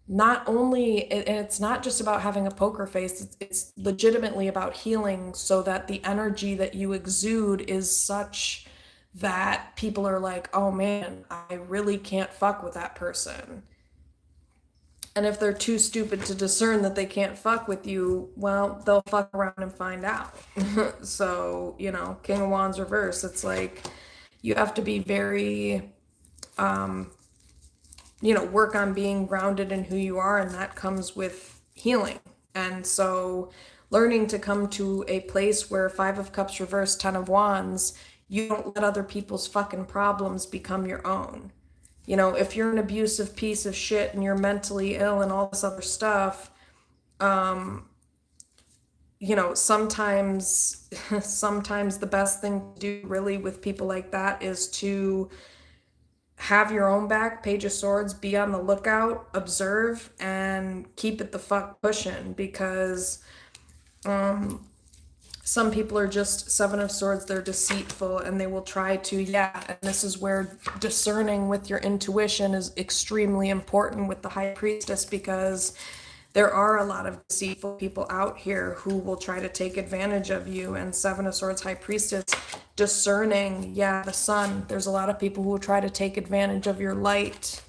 not only, and it's not just about having a poker face, it's legitimately about healing, so that the energy that you exude is such that people are like, oh man, I really can't fuck with that person. And if they're too stupid to discern that they can't fuck with you, well, they'll fuck around and find out. So, King of Wands reverse, it's like you have to be very, work on being grounded in who you are, and that comes with healing. And so learning to come to a place where Five of Cups reverse, Ten of Wands, you don't let other people's fucking problems become your own. If you're an abusive piece of shit and you're mentally ill and all this other stuff, sometimes sometimes the best thing to do really with people like that is to have your own back, Page of Swords, be on the lookout, observe, and keep it the fuck pushing. Because Some people are just Seven of Swords, they're deceitful and they will try to, yeah, and this is where discerning with your intuition is extremely important with the High Priestess, because there are a lot of deceitful people out here who will try to take advantage of you. And Seven of Swords, High Priestess, discerning, yeah, the Sun, there's a lot of people who will try to take advantage of your light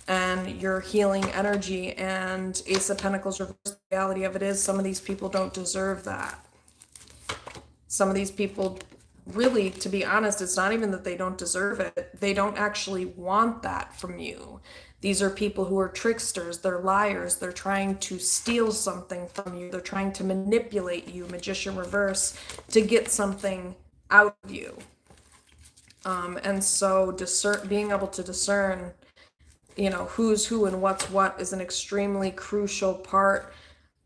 and your healing energy. And Ace of Pentacles reverse, the reality of it is some of these people don't deserve that. Some of these people, really, to be honest, it's not even that they don't deserve it. They don't actually want that from you. These are people who are tricksters, they're liars, they're trying to steal something from you, they're trying to manipulate you, Magician reverse, to get something out of you. And so being able to discern, you know, who's who and what's what is an extremely crucial part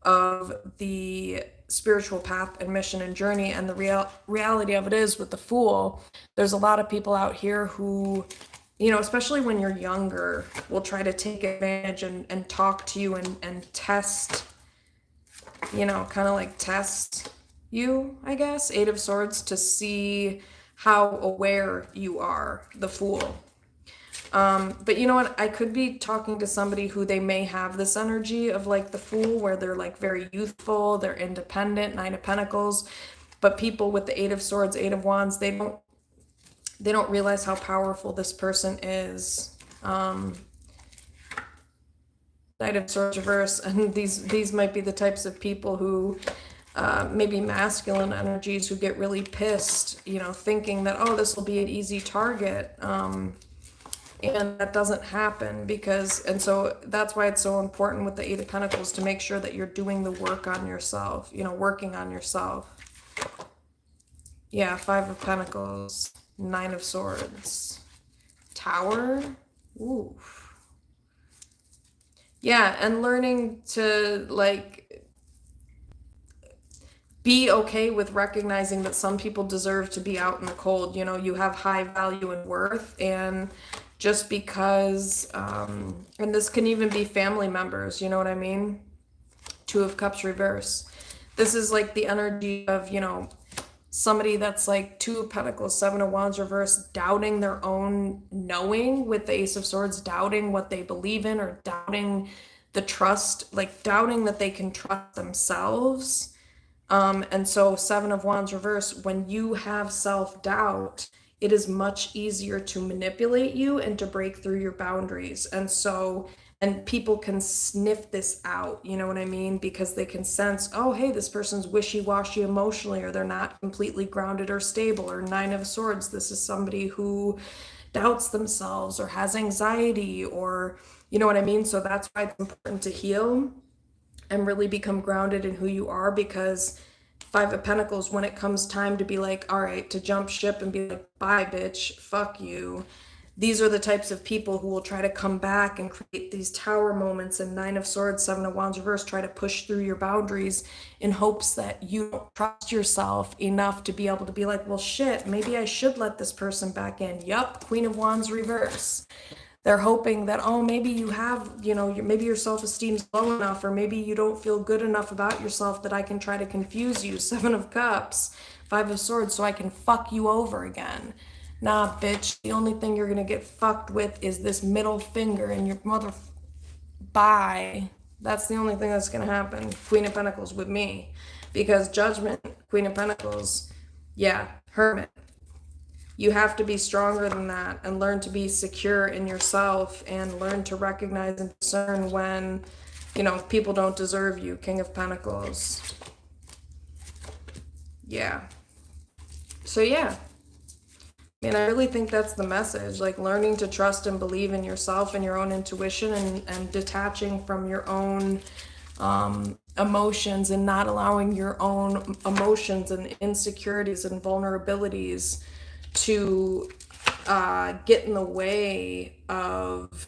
of the spiritual path and mission and journey. And the reality of it is, with the Fool, there's a lot of people out here who, you know, especially when you're younger, will try to take advantage and talk to you and test, you know, kind of like test you, I guess. Eight of Swords, to see how aware you are, the Fool. But you know what? I could be talking to somebody who they may have this energy of like the Fool, where they're like very youthful, they're independent, Nine of Pentacles. But people with the Eight of Swords, Eight of Wands, they don't realize how powerful this person is. Knight of Swords reverse, and these might be the types of people who maybe masculine energies, who get really pissed, you know, thinking that, oh, this will be an easy target. And that doesn't happen, and so that's why it's so important with the Eight of Pentacles to make sure that you're doing the work on yourself, you know, working on yourself. Yeah, Five of Pentacles, Nine of Swords, Tower. Ooh. Yeah, and learning to like be okay with recognizing that some people deserve to be out in the cold. You know, you have high value and worth, and just because, and this can even be family members, you know what I mean? Two of Cups reverse. This is like the energy of, you know, somebody that's like Two of Pentacles, Seven of Wands reverse, doubting their own knowing, with the Ace of Swords, doubting what they believe in, or doubting the trust, like doubting that they can trust themselves. And so Seven of Wands reverse, when you have self-doubt, it is much easier to manipulate you and to break through your boundaries. And people can sniff this out, you know what I mean? Because they can sense, oh, hey, this person's wishy-washy emotionally, or they're not completely grounded or stable. Or Nine of Swords, this is somebody who doubts themselves or has anxiety, or, you know what I mean? So that's why it's important to heal and really become grounded in who you are, because Five of Pentacles, when it comes time to be like, all right, to jump ship and be like, bye, bitch, fuck you. These are the types of people who will try to come back and create these tower moments. And Nine of Swords, Seven of Wands reverse, try to push through your boundaries in hopes that you don't trust yourself enough to be able to be like, well, shit, maybe I should let this person back in. Yup, Queen of Wands reverse. They're hoping that, oh, maybe you have, you know, maybe your self-esteem's low enough, or maybe you don't feel good enough about yourself that I can try to confuse you. Seven of Cups, Five of Swords, so I can fuck you over again. Nah, bitch, the only thing you're gonna get fucked with is this middle finger and your mother. Bye. That's the only thing that's gonna happen. Queen of Pentacles with me. Because Judgment, Queen of Pentacles, yeah, Hermit. You have to be stronger than that and learn to be secure in yourself and learn to recognize and discern when, you know, people don't deserve you. King of Pentacles. Yeah. So yeah. And I really think that's the message, like learning to trust and believe in yourself and your own intuition, and detaching from your own emotions, and not allowing your own emotions and insecurities and vulnerabilities to get in the way of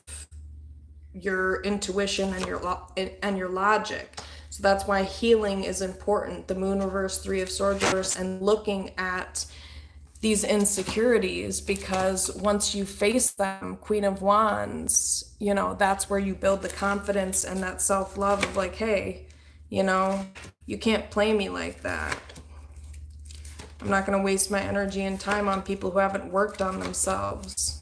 your intuition and your logic. So that's why healing is important. The Moon reverse, Three of Swords reverse, and looking at these insecurities, because once you face them, Queen of Wands, you know, that's where you build the confidence and that self-love of like, hey, you know, you can't play me like that. I'm not going to waste my energy and time on people who haven't worked on themselves.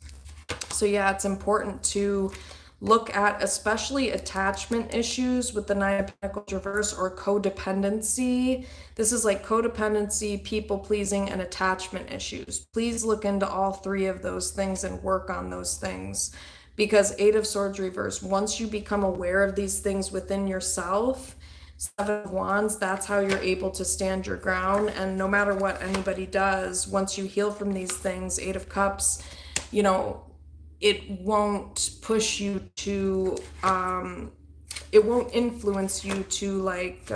So yeah, it's important to look at especially attachment issues with the Nine of Pentacles reverse, or codependency. This is like codependency, people pleasing, and attachment issues. Please look into all three of those things and work on those things, because Eight of Swords reverse, once you become aware of these things within yourself, Seven of Wands, that's how you're able to stand your ground. And no matter what anybody does, once you heal from these things, Eight of Cups, you know, it won't push you to, it won't influence you to like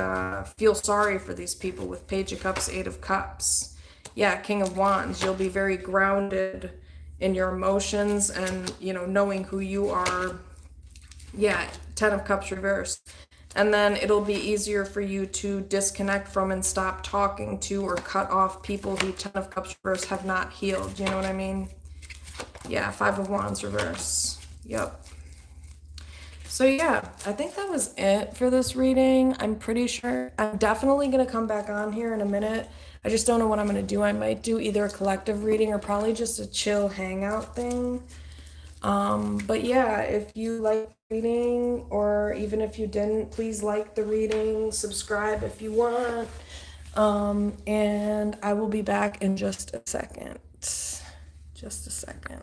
feel sorry for these people with Page of Cups, Eight of Cups. Yeah, King of Wands, you'll be very grounded in your emotions and, you know, knowing who you are. Yeah, Ten of Cups reversed. And then it'll be easier for you to disconnect from and stop talking to or cut off people who Ten of Cups reverse have not healed. You know what I mean? Yeah, Five of Wands reverse. Yep. So yeah, I think that was it for this reading. I'm pretty sure I'm definitely going to come back on here in a minute. I just don't know what I'm going to do. I might do either a collective reading or probably just a chill hangout thing. But yeah, if you like reading, or even if you didn't, please like the reading, subscribe if you want. And I will be back in just a second. Just a second.